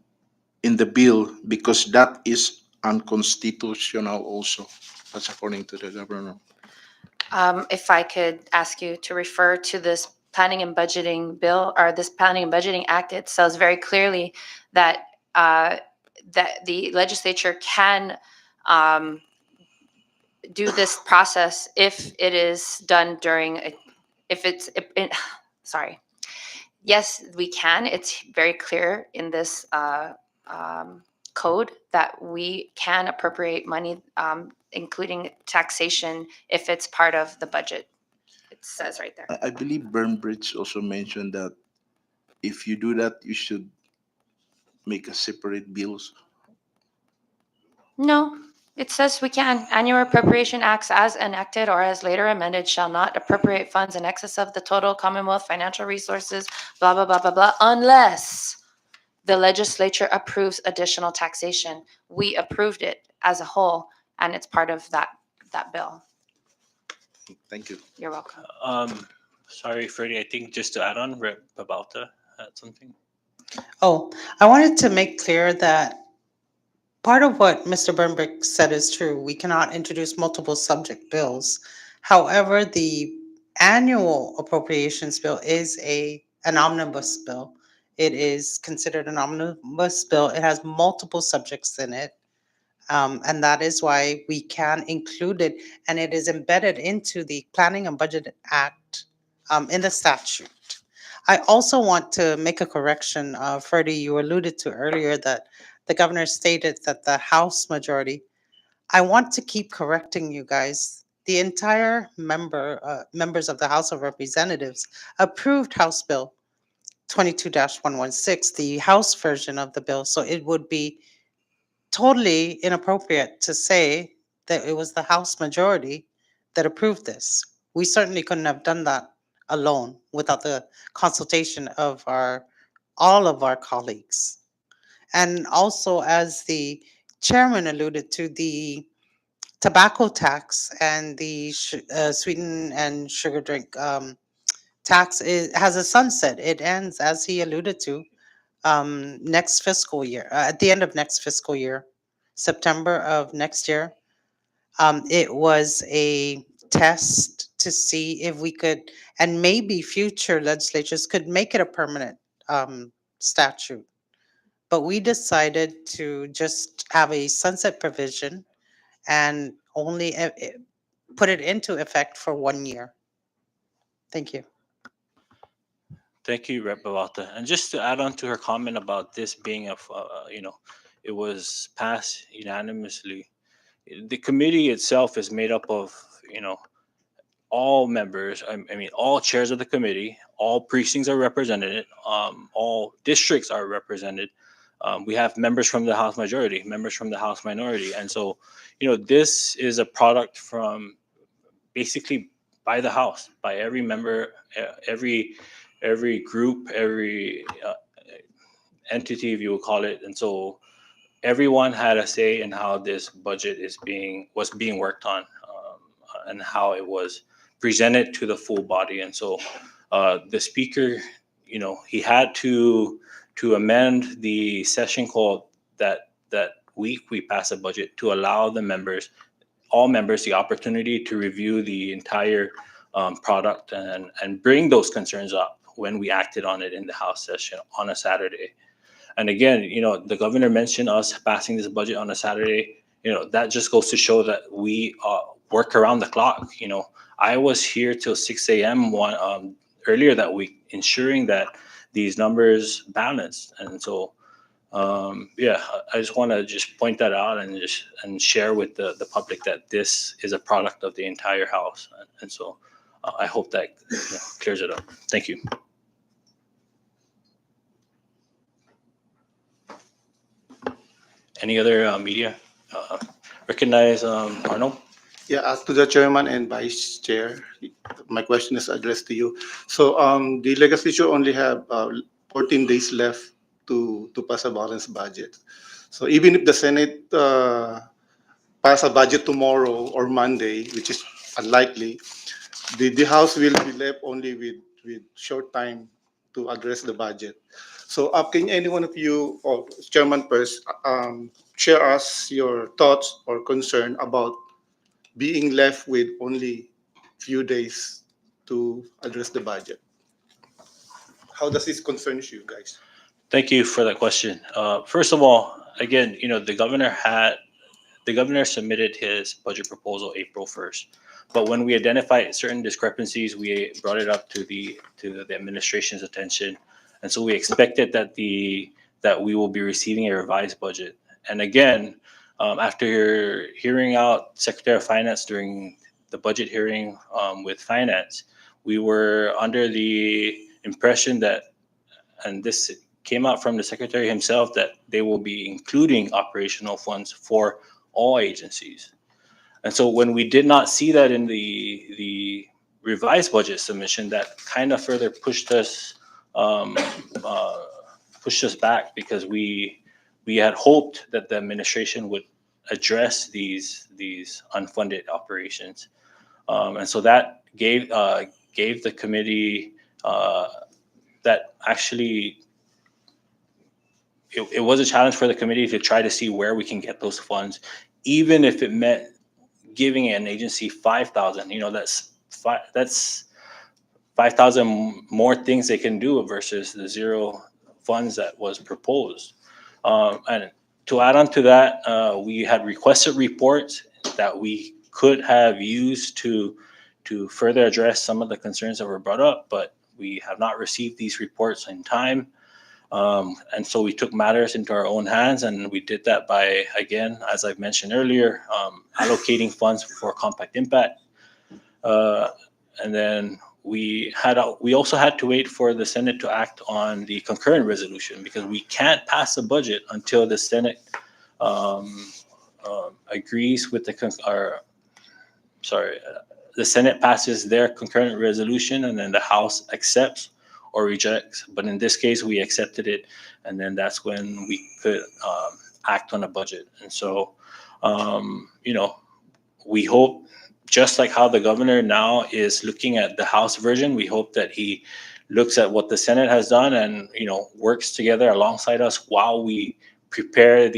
the bill because that is unconstitutional also. That's according to the governor. If I could ask you to refer to this planning and budgeting bill, or this planning and budgeting act, it says very clearly that that the legislature can do this process if it is done during sorry. Yes, we can. It's very clear in this code that we can appropriate money, including taxation, if it's part of the budget. It says right there. I believe Burnbridge also mentioned that if you do that, you should make a separate bills. No, it says we can. Annual appropriation acts as enacted or as later amended shall not appropriate funds in excess of the total Commonwealth financial resources, blah, blah, blah, blah, blah, unless the legislature approves additional taxation. We approved it as a whole, and it's part of that bill. Thank you. You're welcome. Sorry, Freddie, I think just to add on, Rep. Babauta had something. Oh, I wanted to make clear that part of what Mr. Burnbrick said is true. We cannot introduce multiple subject bills. However, the annual appropriations bill is an omnibus bill. It is considered an omnibus bill. It has multiple subjects in it. And that is why we can include it, and it is embedded into the Planning and Budget Act in the statute. I also want to make a correction. Freddie, you alluded to earlier that the governor stated that the House majority. I want to keep correcting you guys. The entire members of the House of Representatives approved House Bill 22-116, the House version of the bill. So it would be totally inappropriate to say that it was the House majority that approved this. We certainly couldn't have done that alone without the consultation of all of our colleagues. And also, as the chairman alluded to, the tobacco tax and the sweetened and sugar drink tax has a sunset. It ends, as he alluded to, next fiscal year, at the end of next fiscal year, September of next year. It was a test to see if we could, and maybe future legislatures could make it a permanent statute. But we decided to just have a sunset provision and only put it into effect for 1 year. Thank you. Thank you, Rep. Bavalta. And just to add on to her comment about this being it was passed unanimously. The committee itself is made up of, all members. I mean, all chairs of the committee, all precincts are represented, all districts are represented. We have members from the House majority, members from the House minority. And so, this is a product from basically by the House, by every member, every group, every entity, if you will call it. And so everyone had a say in how this budget was being worked on, and how it was presented to the full body. And so the speaker, he had to amend the session call that week we passed a budget to allow all members, the opportunity to review the entire product and bring those concerns up when we acted on it in the House session on a Saturday. And again, the governor mentioned us passing this budget on a Saturday. That just goes to show that we work around the clock. I was here till 6 a.m. Earlier that week, ensuring that these numbers balanced. And so, I just want to just point that out and share with the public that this is a product of the entire House. And so, I hope that clears it up. Thank you. Any other media? Recognize Arnold. Yeah, to the chairman and vice chair, my question is addressed to you. So the legislature only have 14 days left to pass a balanced budget. So even if the Senate pass a budget tomorrow or Monday, which is unlikely, the House will be left only with short time to address the budget. So can any one of you, or chairman first, share us your thoughts or concern about being left with only few days to address the budget? How does this concern you guys? Thank you for that question. First of all, again, the governor submitted his budget proposal April 1st. But when we identified certain discrepancies, we brought it up to the administration's attention. And so we expected that we will be receiving a revised budget. And again, after hearing out Secretary of Finance during the budget hearing with Finance, we were under the impression that, and this came out from the Secretary himself, that they will be including operational funds for all agencies. And so when we did not see that in the revised budget submission, that kind of further pushed us back, because we had hoped that the administration would address these unfunded operations. And so that gave the committee that actually it was a challenge for the committee to try to see where we can get those funds, even if it meant giving an agency 5,000. That's 5,000 more things they can do versus the zero funds that was proposed. And to add on to that, we had requested reports that we could have used to further address some of the concerns that were brought up, but we have not received these reports in time. And so we took matters into our own hands, and we did that by, again, as I've mentioned earlier, allocating funds for compact impact. And then we also had to wait for the Senate to act on the concurrent resolution, because we can't pass a budget until the Senate agrees with the Senate passes their concurrent resolution, and then the House accepts or rejects. But in this case, we accepted it, and then that's when we could act on a budget. And so, we hope, just like how the governor now is looking at the House version, we hope that he looks at what the Senate has done and, works together alongside us while we prepare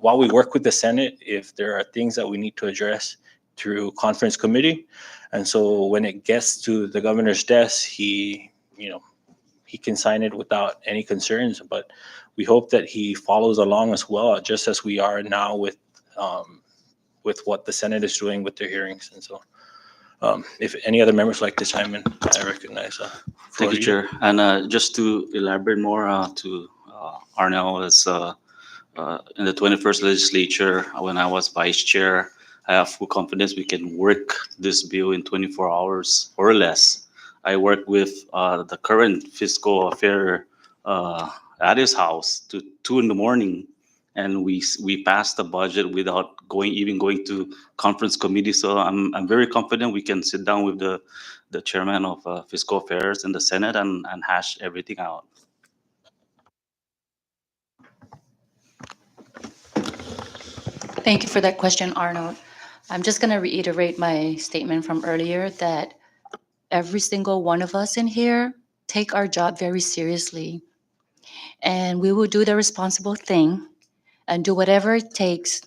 while we work with the Senate if there are things that we need to address through conference committee. And so when it gets to the governor's desk, he can sign it without any concerns. But we hope that he follows along as well, just as we are now with what the Senate is doing with their hearings. And so if any other members like to chime in, I recognize. Thank you, Chair. And just to elaborate more to Arnel, is in the 21st legislature, when I was vice chair, I have full confidence we can work this bill in 24 hours or less. I work with the current fiscal affair at his house to 2 a.m, and we passed the budget without even going to conference committee. So I'm very confident we can sit down with the chairman of fiscal affairs in the Senate and hash everything out. Thank you for that question, Arnold. I'm just going to reiterate my statement from earlier that every single one of us in here take our job very seriously, and we will do the responsible thing and do whatever it takes,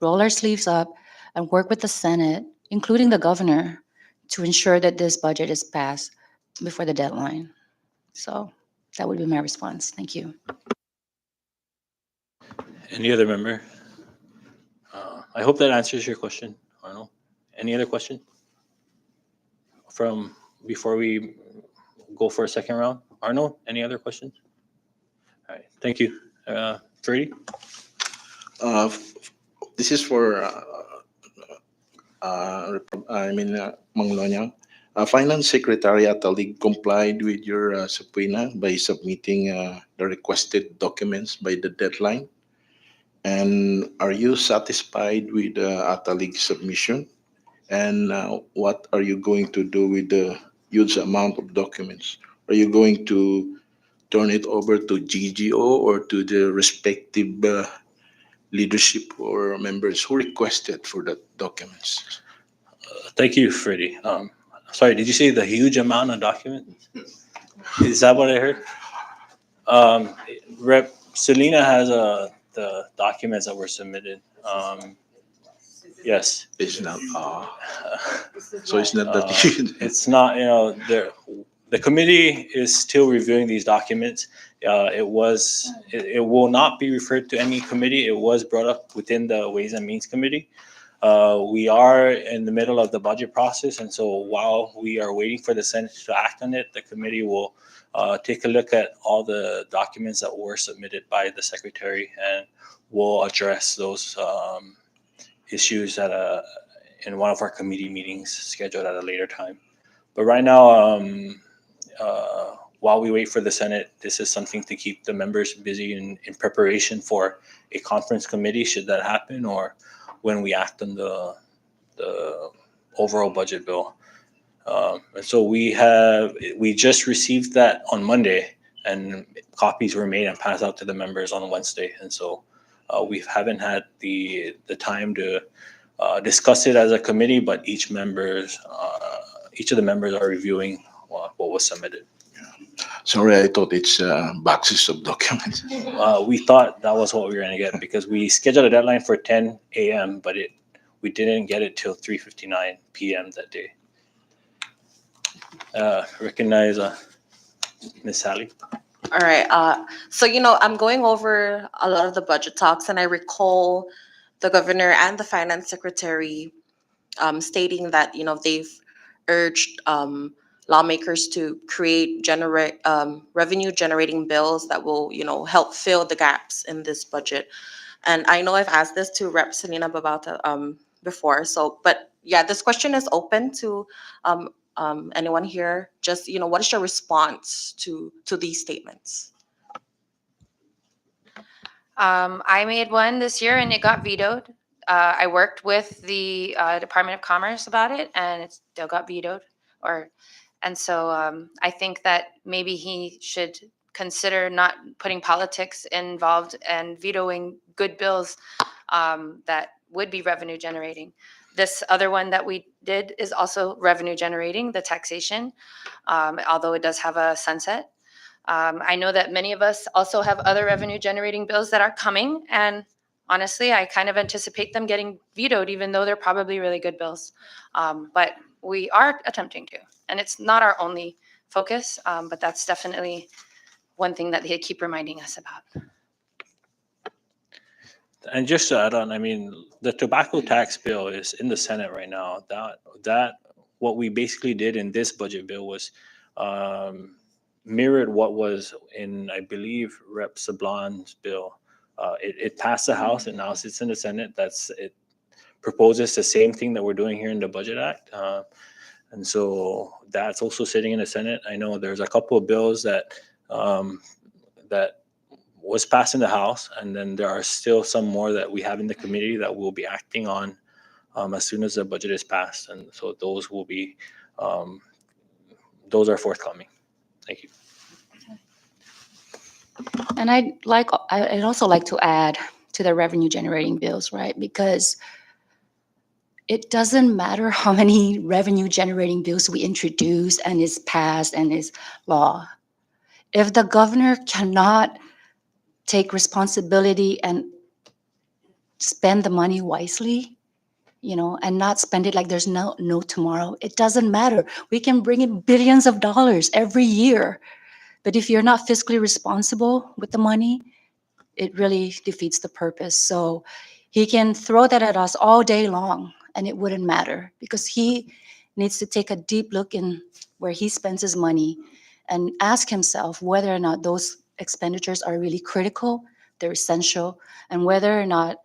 roll our sleeves up, and work with the Senate, including the governor, to ensure that this budget is passed before the deadline. So that would be my response. Thank you. Any other member? I hope that answers your question, Arnold. Any other question from before we go for a second round? Arnold, any other questions? All right, thank you. Freddie? This is for, Manglonyang. Finance Secretary Atalig complied with your subpoena by submitting the requested documents by the deadline. And are you satisfied with Atalig's submission? And what are you going to do with the huge amount of documents? Are you going to turn it over to GGO or to the respective leadership or members who requested for the documents? Thank you, Freddie. Sorry, did you say the huge amount of documents? Is that what I heard? Rep. Selena has the documents that were submitted. Yes. It's not. So it's not that huge. It's not. The committee is still reviewing these documents. It will not be referred to any committee. It was brought up within the Ways and Means Committee. We are in the middle of the budget process, and so while we are waiting for the Senate to act on it, the committee will take a look at all the documents that were submitted by the secretary, and we'll address those issues in one of our committee meetings scheduled at a later time. But right now, while we wait for the Senate, this is something to keep the members busy in preparation for a conference committee, should that happen, or when we act on the overall budget bill. And so we just received that on Monday, and copies were made and passed out to the members on Wednesday. And so we haven't had the time to discuss it as a committee, but each of the members are reviewing what was submitted. Sorry, I thought it's boxes of documents. We thought that was what we were going to get, because we scheduled a deadline for 10 a.m., but we didn't get it till 3:59 p.m. that day. Recognize Ms. Sally. All right. So, I'm going over a lot of the budget talks, and I recall the governor and the finance secretary stating that, they've urged lawmakers to create revenue generating bills that will, help fill the gaps in this budget. And I know I've asked this to Rep. Selena Babauta before. So, but yeah, this question is open to anyone here. Just, what is your response to these statements? I made one this year and it got vetoed. I worked with the Department of Commerce about it, and it still got vetoed. And so I think that maybe he should consider not putting politics involved and vetoing good bills that would be revenue generating. This other one that we did is also revenue generating, the taxation, although it does have a sunset. I know that many of us also have other revenue generating bills that are coming. And honestly, I kind of anticipate them getting vetoed, even though they're probably really good bills. But we are attempting to. And it's not our only focus, but that's definitely one thing that they keep reminding us about. And just to add on, I mean, the tobacco tax bill is in the Senate right now. That what we basically did in this budget bill was mirrored what was in, I believe, Rep. Sablan's bill. It passed the House and now sits in the Senate. It proposes the same thing that we're doing here in the Budget Act. And so that's also sitting in the Senate. I know there's a couple of bills that was passed in the House, and then there are still some more that we have in the committee that we'll be acting on as soon as the budget is passed. And so those will be, those are forthcoming. Thank you. And I'd also like to add to the revenue generating bills, right? Because it doesn't matter how many revenue generating bills we introduce and is passed and is law. If the governor cannot take responsibility and spend the money wisely, and not spend it like there's no tomorrow, it doesn't matter. We can bring in billions of dollars every year. But if you're not fiscally responsible with the money, it really defeats the purpose. So he can throw that at us all day long and it wouldn't matter, because he needs to take a deep look in where he spends his money and ask himself whether or not those expenditures are really critical, they're essential, and whether or not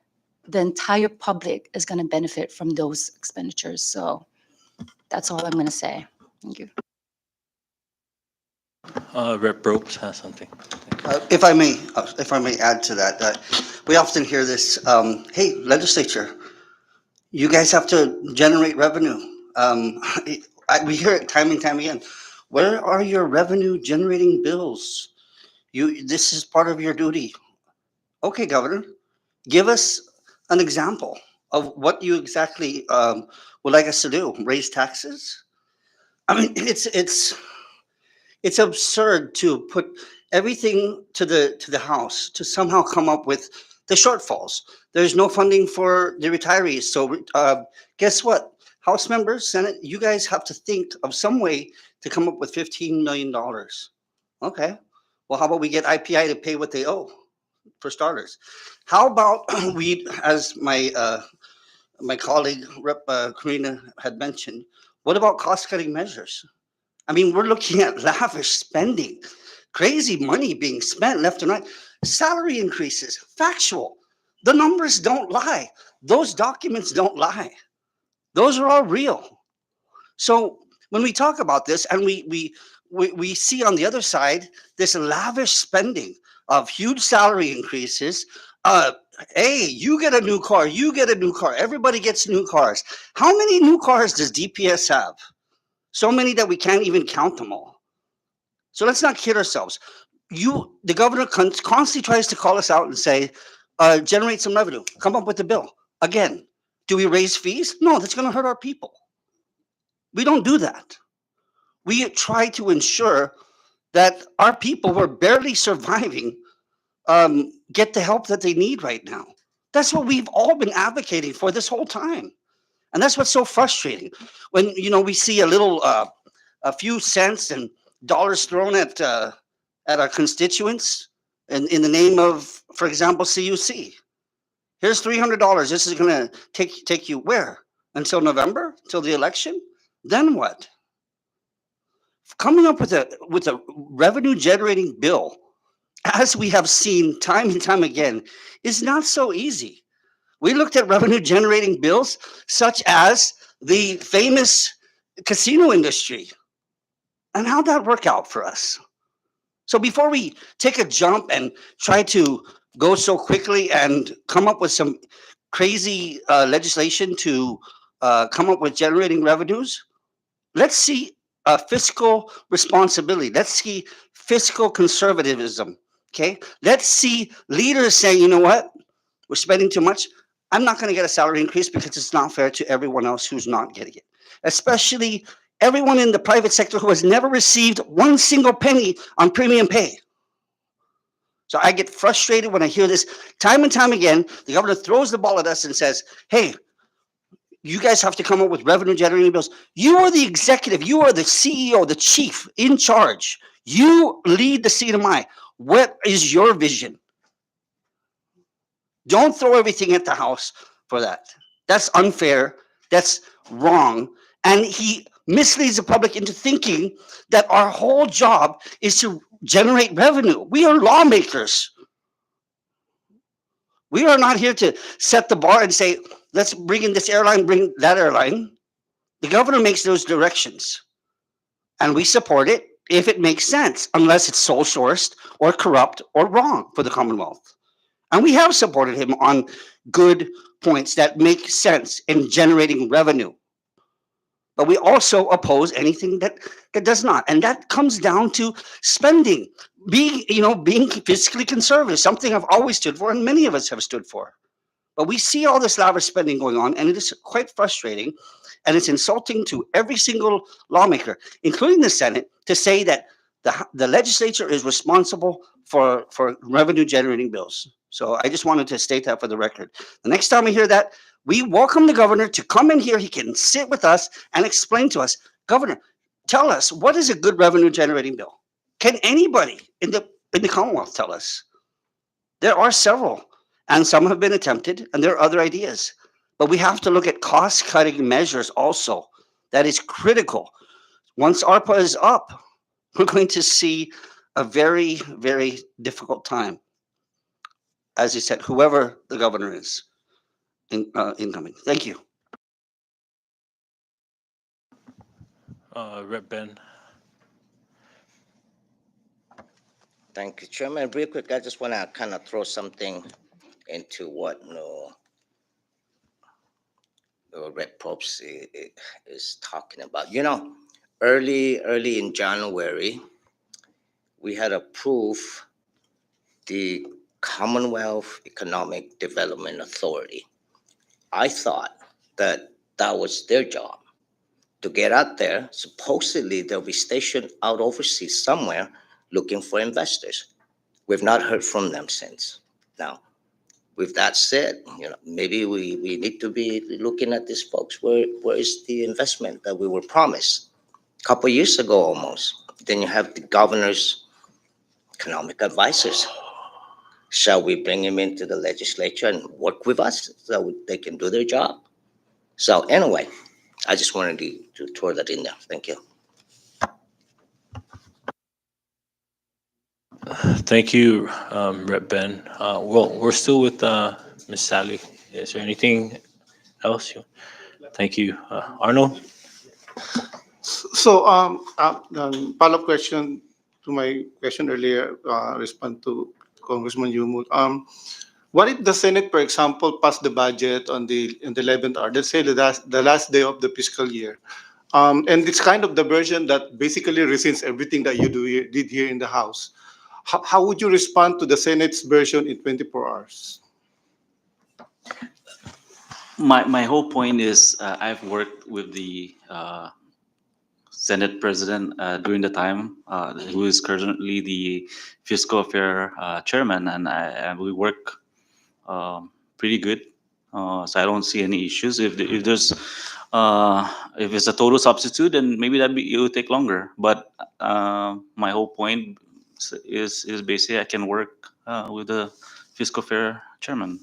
the entire public is going to benefit from those expenditures. So that's all I'm going to say. Thank you. Rep. Ropes has something. If I may add to that, we often hear this, hey, legislature, you guys have to generate revenue. We hear it time and time again. Where are your revenue generating bills? This is part of your duty. Okay, Governor, give us an example of what you exactly would like us to do. Raise taxes? I mean, it's absurd to put everything to the House to somehow come up with the shortfalls. There's no funding for the retirees. So guess what? House members, Senate, you guys have to think of some way to come up with $15 million. Okay. Well, how about we get IPI to pay what they owe, for starters? How about we, as my colleague, Rep. Karina had mentioned, what about cost-cutting measures? I mean, we're looking at lavish spending, crazy money being spent left and right. Salary increases, factual. The numbers don't lie. Those documents don't lie. Those are all real. So when we talk about this and we see on the other side this lavish spending of huge salary increases, hey, you get a new car, you get a new car, everybody gets new cars. How many new cars does DPS have? So many that we can't even count them all. So let's not kid ourselves. The governor constantly tries to call us out and say, generate some revenue, come up with a bill. Again, do we raise fees? No, that's going to hurt our people. We don't do that. We try to ensure that our people who are barely surviving get the help that they need right now. That's what we've all been advocating for this whole time. And that's what's so frustrating. When, we see a few cents and dollars thrown at at our constituents in the name of, for example, CUC. Here's $300. This is going to take you where? Until November? Till the election? Then what? Coming up with a revenue generating bill, as we have seen time and time again, is not so easy. We looked at revenue generating bills such as the famous casino industry. And how'd that work out for us? So before we take a jump and try to go so quickly and come up with some crazy legislation to come up with generating revenues, let's see fiscal responsibility. Let's see fiscal conservatism. Okay, let's see leaders saying, you know what, we're spending too much. I'm not going to get a salary increase because it's not fair to everyone else who's not getting it, especially everyone in the private sector who has never received one single penny on premium pay. So I get frustrated when I hear this time and time again. The governor throws the ball at us and says, hey, you guys have to come up with revenue generating bills. You are the executive. You are the CEO, the chief in charge. You lead the CNMI. What is your vision? Don't throw everything at the house for that. That's unfair. That's wrong. And he misleads the public into thinking that our whole job is to generate revenue. We are lawmakers. We are not here to set the bar and say, let's bring in this airline, bring that airline. The governor makes those directions. And we support it if it makes sense, unless it's sole sourced or corrupt or wrong for the Commonwealth. And we have supported him on good points that make sense in generating revenue. But we also oppose anything that does not. And that comes down to spending, being fiscally conservative, something I've always stood for and many of us have stood for. But we see all this lavish spending going on, and it is quite frustrating, and it's insulting to every single lawmaker, including the Senate, to say that the legislature is responsible for revenue generating bills. So I just wanted to state that for the record. The next time I hear that, we welcome the governor to come in here. He can sit with us and explain to us, Governor, tell us, what is a good revenue generating bill? Can anybody in the Commonwealth tell us? There are several, and some have been attempted, and there are other ideas. But we have to look at cost-cutting measures also. That is critical. Once ARPA is up, we're going to see a very, very difficult time. As you said, whoever the governor is incoming. Thank you. Rep. Ben. Thank you, Chairman. Real quick, I just want to kind of throw something into what Rep. Probst is talking about. Early in January, we had approved the Commonwealth Economic Development Authority. I thought that was their job, to get out there. Supposedly, they'll be stationed out overseas somewhere looking for investors. We've not heard from them since. Now, with that said, maybe we need to be looking at these folks. Where is the investment that we were promised a couple of years ago almost? Then you have the governor's economic advisors. Shall we bring him into the legislature and work with us so they can do their job? So anyway, I just wanted to throw that in there. Thank you. Thank you, Rep. Ben. Well, we're still with Ms. Sally. Is there anything else? Thank you. Arnold? So, follow-up question to my question earlier, respond to Congressman Yumul. What if the Senate, for example, passed the budget on the 11th hour, let's say the last day of the fiscal year, and it's kind of the version that basically rescinds everything that you did here in the House. How would you respond to the Senate's version in 24 hours? My whole point is I've worked with the Senate President during the time, who is currently the Fiscal Affair Chairman, and we work pretty good. So I don't see any issues. If there's if it's a total substitute, then maybe it will take longer. But my whole point, is basically I can work with the fiscal fair chairman.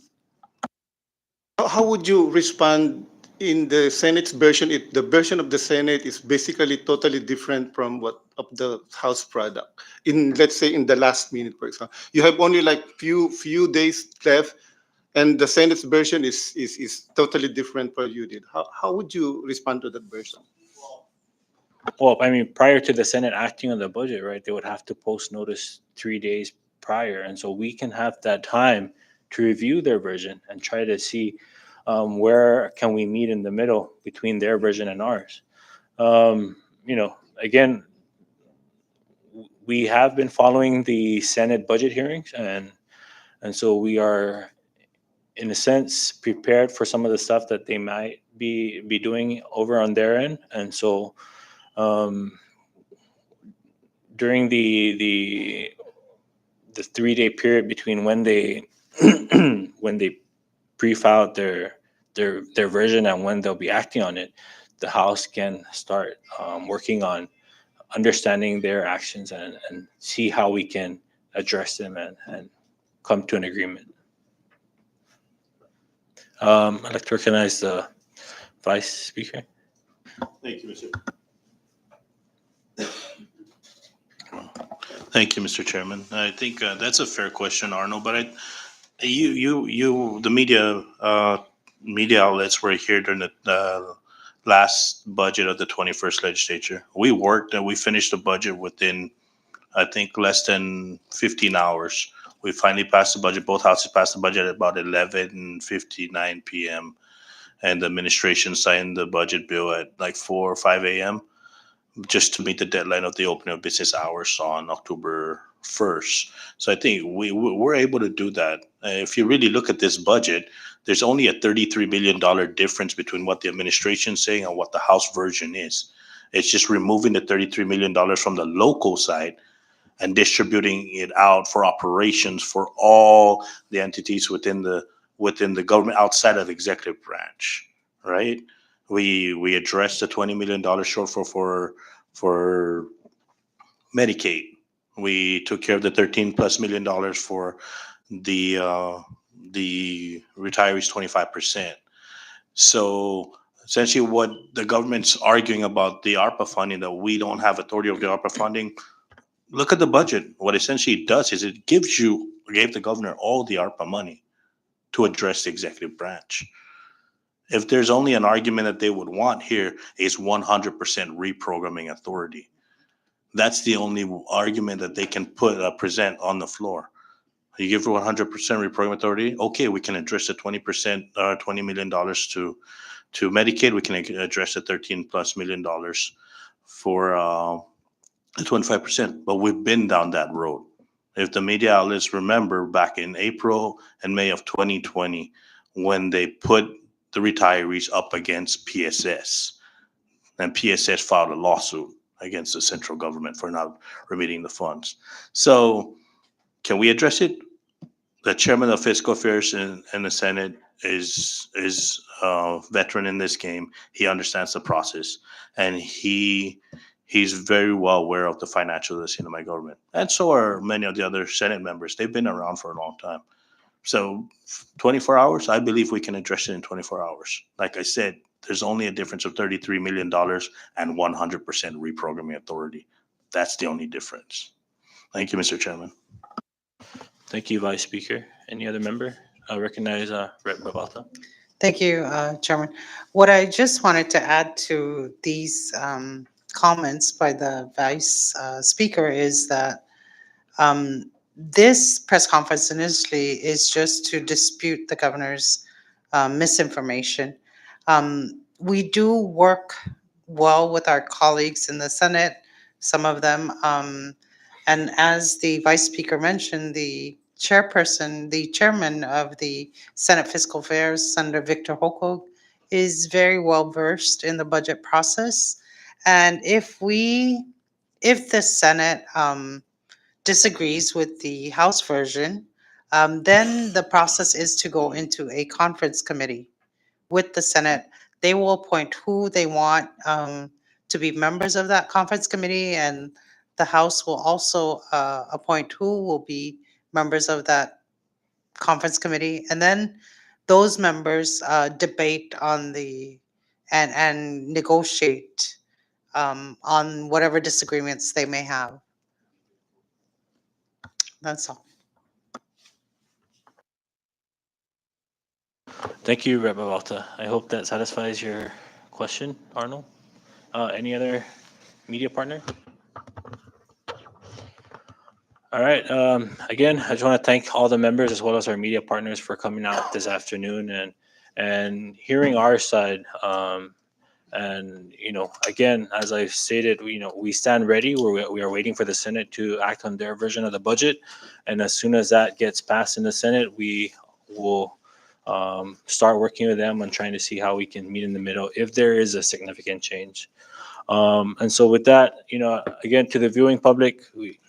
How would you respond in the Senate's version? If the version of the Senate is basically totally different from what of the House product. In, let's say, in the last minute, for example, you have only like few days left, and the Senate's version is totally different for you did. How would you respond to that version? Well, I mean, prior to the Senate acting on the budget, right, they would have to post notice 3 days prior. And so we can have that time to review their version and try to see where can we meet in the middle between their version and ours. Again, we have been following the Senate budget hearings, and so we are, in a sense, prepared for some of the stuff that they might be doing over on their end. And so um, during the 3 day period between when they when they pre-filed their version and when they'll be acting on it, the House can start working on understanding their actions and see how we can address them and come to an agreement. I'd like to recognize the Vice Speaker. Thank you, Mr. Thank you, Mr. Chairman. I think that's a fair question, Arno. But the media outlets were here during the last budget of the 21st legislature. We worked and we finished the budget within, I think, less than 15 hours. We finally passed the budget. Both houses passed the budget at about 11:59 p.m. And the administration signed the budget bill at like 4 or 5 a.m. just to meet the deadline of the opening of business hours on October 1st. So I think we're able to do that. If you really look at this budget, there's only a $33 million difference between what the administration is saying and what the House version is. It's just removing the $33 million from the local side and distributing it out for operations for all the entities within the government outside of the executive branch, right? We addressed the $20 million shortfall for Medicaid. We took care of the $13+ million for the retirees 25%. So essentially, what the government's arguing about the ARPA funding, that we don't have authority over the ARPA funding. Look at the budget. What essentially it does is it gave the governor all the ARPA money to address the executive branch. If there's only an argument that they would want here is 100% reprogramming authority. That's the only argument that they can present on the floor. You give 100% reprogramming authority, okay, we can address the 20%, $20 million to Medicaid. We can address the $13+ million for 25%. But we've been down that road. If the media outlets remember, back in April and May of 2020, when they put the retirees up against PSS, and PSS filed a lawsuit against the central government for not remitting the funds. So can we address it? The chairman of fiscal affairs in the Senate is a veteran in this game. He understands the process, and he's very well aware of the financial literacy in my government. And so are many of the other Senate members. They've been around for a long time. So 24 hours, I believe we can address it in 24 hours. Like I said, there's only a difference of $33 million and 100% reprogramming authority. That's the only difference. Thank you, Mr. Chairman. Thank you, Vice Speaker. Any other member? I recognize Rep. Babalta. Thank you, Chairman. What I just wanted to add to these comments by the Vice Speaker is that this press conference initially is just to dispute the governor's misinformation. We do work well with our colleagues in the Senate, some of them. And as the Vice Speaker mentioned, the chairman of the Senate Fiscal Affairs, Senator Victor Holkog, is very well versed in the budget process. And if the Senate disagrees with the House version, then the process is to go into a conference committee with the Senate. They will appoint who they want to be members of that conference committee, and the House will also appoint who will be members of that conference committee, and then those members debate on and negotiate on whatever disagreements they may have. That's all. Thank you, Rep. Bavalta. I hope that satisfies your question, Arnold. Any other media partner? All right. Again, I just want to thank all the members as well as our media partners for coming out this afternoon and hearing our side. And again, as I stated, we stand ready. We are waiting for the Senate to act on their version of the budget, and as soon as that gets passed in the Senate, we will start working with them on trying to see how we can meet in the middle if there is a significant change. And so with that, again, to the viewing public,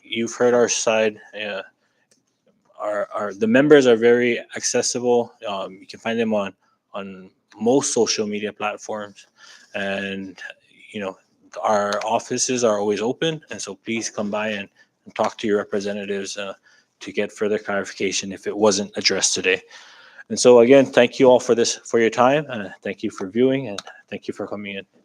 you've heard our side. The members are very accessible. You can find them on most social media platforms, and our offices are always open. And so please come by and talk to your representatives to get further clarification if it wasn't addressed today. And so again, thank you all for your time, and thank you for viewing, and thank you for coming in.